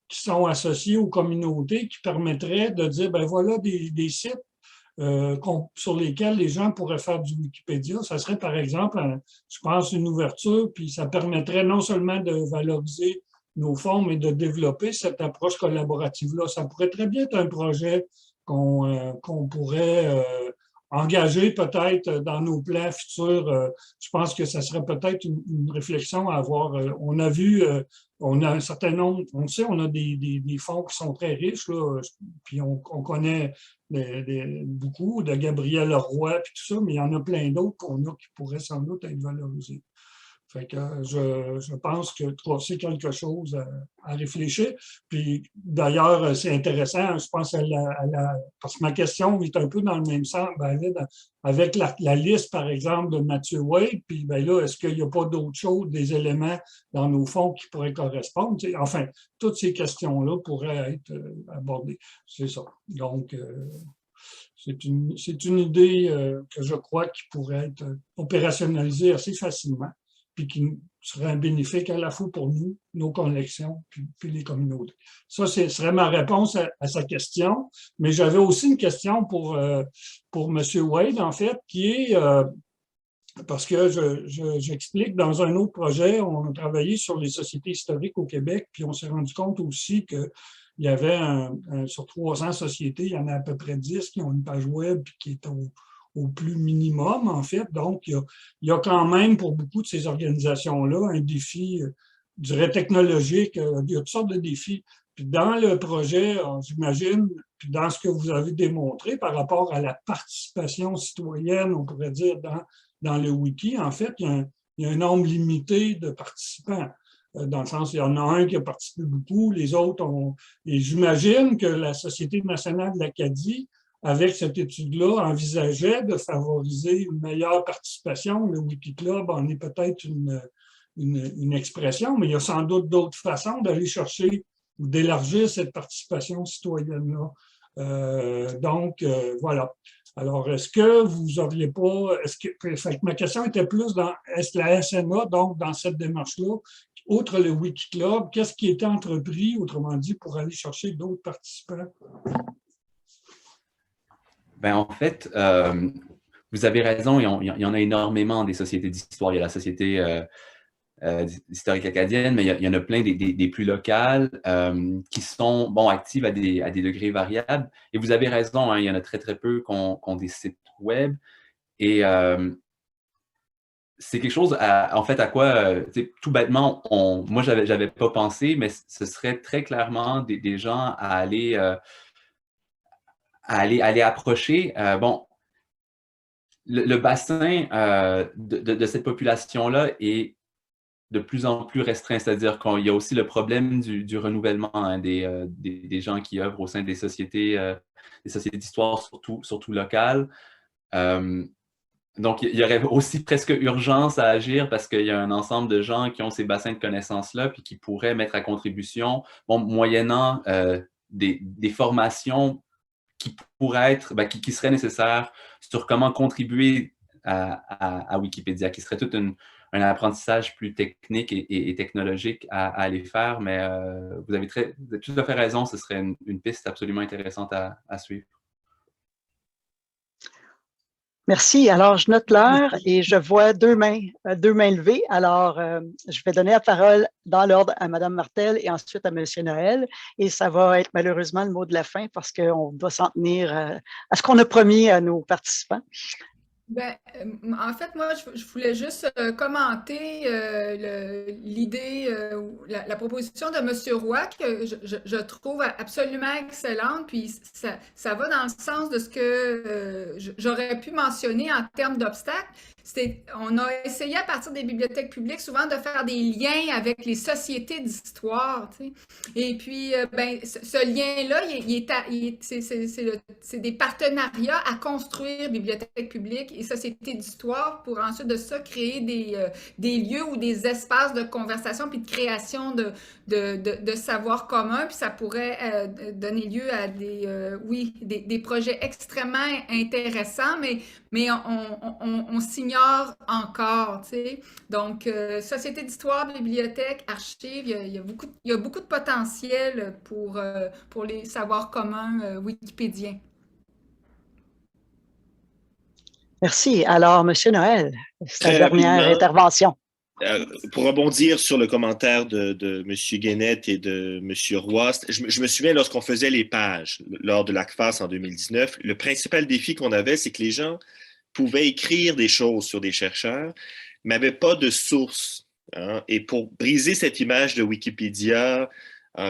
qui sont associés aux communautés qui permettraient de dire, ben voilà des sites sur lesquels les gens pourraient faire du Wikipédia. Ça serait, par exemple, je pense, une ouverture, puis ça permettrait non seulement de valoriser nos fonds, mais de développer cette approche collaborative-là. Ça pourrait très bien être un projet qu'on pourrait engager peut-être dans nos plans futurs. Je pense que ça serait peut-être une réflexion à avoir. On a vu, on a un certain nombre, on sait, on a des fonds qui sont très riches, là, puis on connaît beaucoup de Gabriel Leroy, puis tout ça, mais il y en a plein d'autres qu'on a qui pourraient sans doute être valorisés. Fait que je pense que c'est quelque chose à réfléchir. Puis d'ailleurs, c'est intéressant, je pense, parce que ma question est un peu dans le même sens, avec la liste, par exemple, de Mathieu Wade, puis ben là, est-ce qu'il n'y a pas d'autres choses, des éléments dans nos fonds qui pourraient correspondre? Enfin, toutes ces questions-là pourraient être abordées. C'est ça. Donc, c'est une idée que je crois qui pourrait être opérationnalisée assez facilement, puis qui serait bénéfique à la fois pour nous, nos collections, puis les communautés. Ça, ce serait ma réponse à sa question. Mais j'avais aussi une question pour M. Wade, en fait, qui est, parce que j'explique, dans un autre projet, on a travaillé sur les sociétés historiques au Québec, puis on s'est rendu compte aussi que il y avait sur 300 sociétés, il y en a à peu près 10 qui ont une page web qui est au plus minimum, en fait. Donc, il y a quand même, pour beaucoup de ces organisations-là, un défi, je dirais, technologique. Il y a toutes sortes de défis. Puis dans le projet, j'imagine, puis dans ce que vous avez démontré par rapport à la participation citoyenne, on pourrait dire, dans le wiki, en fait, il y a un nombre limité de participants. Dans le sens, il y en a un qui a participé beaucoup, les autres ont... Et j'imagine que la Société nationale de l'Acadie, avec cette étude-là, envisageait de favoriser une meilleure participation. Le Wikiclub en est peut-être une expression, mais il y a sans doute d'autres façons d'aller chercher ou d'élargir cette participation citoyenne-là. Donc, voilà. Alors, est-ce que vous n'auriez pas... ma question était plus dans la SMA, donc dans cette démarche-là, outre le Wikiclub, qu'est-ce qui était entrepris, autrement dit, pour aller chercher d'autres participants? Ben, en fait, vous avez raison, il y en a énormément des sociétés d'histoire. Il y a la Société historique acadienne, mais il y en a plein des plus locales qui sont actives à des degrés variables. Et vous avez raison, hein, il y en a très, très peu qui ont des sites web. Et c'est quelque chose, en fait, à quoi, tout bêtement, moi, j'avais pas pensé, mais ce serait très clairement des gens à aller approcher. Bon, le bassin de cette population-là est de plus en plus restreint, c'est-à-dire qu'il y a aussi le problème du renouvellement, hein, des gens qui œuvrent au sein des sociétés d'histoire, surtout locales. Donc, il y aurait aussi presque urgence à agir parce qu'il y a un ensemble de gens qui ont ces bassins de connaissances-là puis qui pourraient mettre à contribution, moyennant des formations qui pourraient être, qui seraient nécessaires sur comment contribuer à Wikipédia, qui serait tout un apprentissage plus technique et technologique à aller faire, mais vous avez tout à fait raison, ce serait une piste absolument intéressante à suivre. Merci. Alors, je note l'heure et je vois deux mains levées. Alors, je vais donner la parole dans l'ordre à Mme Martel et ensuite à M. Noël. Et ça va être malheureusement le mot de la fin parce qu'on doit s'en tenir à ce qu'on a promis à nos participants. Ben, en fait, moi, je voulais juste commenter l'idée, la proposition de M. Roy, que je trouve absolument excellente, puis ça va dans le sens de ce que j'aurais pu mentionner en termes d'obstacles. On a essayé à partir des bibliothèques publiques souvent de faire des liens avec les sociétés d'histoire, tu sais. Et puis, ce lien-là, c'est des partenariats à construire bibliothèques publiques et sociétés d'histoire pour ensuite de ça créer des lieux ou des espaces de conversation puis de création de savoirs communs. Puis ça pourrait donner lieu à des projets extrêmement intéressants, mais on s'ignore encore, tu sais. Donc, société d'histoire, bibliothèque, archives, il y a beaucoup de potentiel pour les savoirs communs wikipédiens. Merci. Alors, M. Noël, c'est la dernière intervention. Pour rebondir sur le commentaire de M. Guénette et de M. Roy, je me souviens lorsqu'on faisait les pages lors de l'ACFAS en 2019, le principal défi qu'on avait, c'est que les gens pouvaient écrire des choses sur des chercheurs, mais n'avaient pas de source. Hein? Et pour briser cette image de Wikipédia,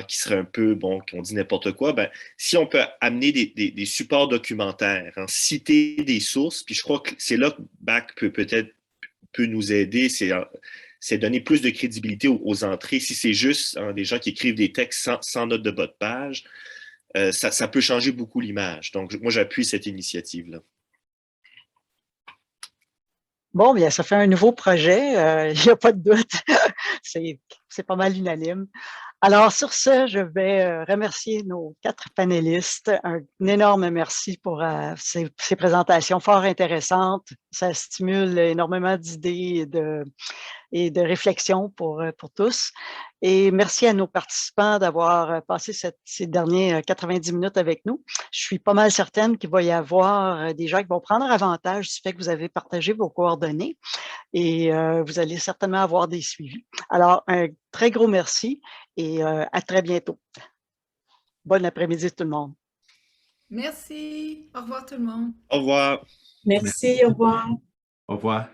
qui serait un peu, qu'on dit n'importe quoi, si on peut amener des supports documentaires, hein, citer des sources, puis je crois que c'est là que BAC peut nous aider, c'est donner plus de crédibilité aux entrées. Si c'est juste des gens qui écrivent des textes sans note de bas de page, ça peut changer beaucoup l'image. Donc, moi, j'appuie cette initiative-là. Bon, bien, ça fait un nouveau projet, il n'y a pas de doute. C'est pas mal unanime. Alors, sur ce, je vais remercier nos 4 panélistes. Un énorme merci pour ces présentations fort intéressantes. Ça stimule énormément d'idées et de réflexions pour tous. Et merci à nos participants d'avoir passé ces derniers 90 minutes avec nous. Je suis pas mal certaine qu'il va y avoir des gens qui vont prendre avantage du fait que vous avez partagé vos coordonnées et vous allez certainement avoir des suivis. Alors, un très gros merci et à très bientôt. Bon après-midi tout le monde. Merci. Au revoir tout le monde. Au revoir. Merci, au revoir. Au revoir.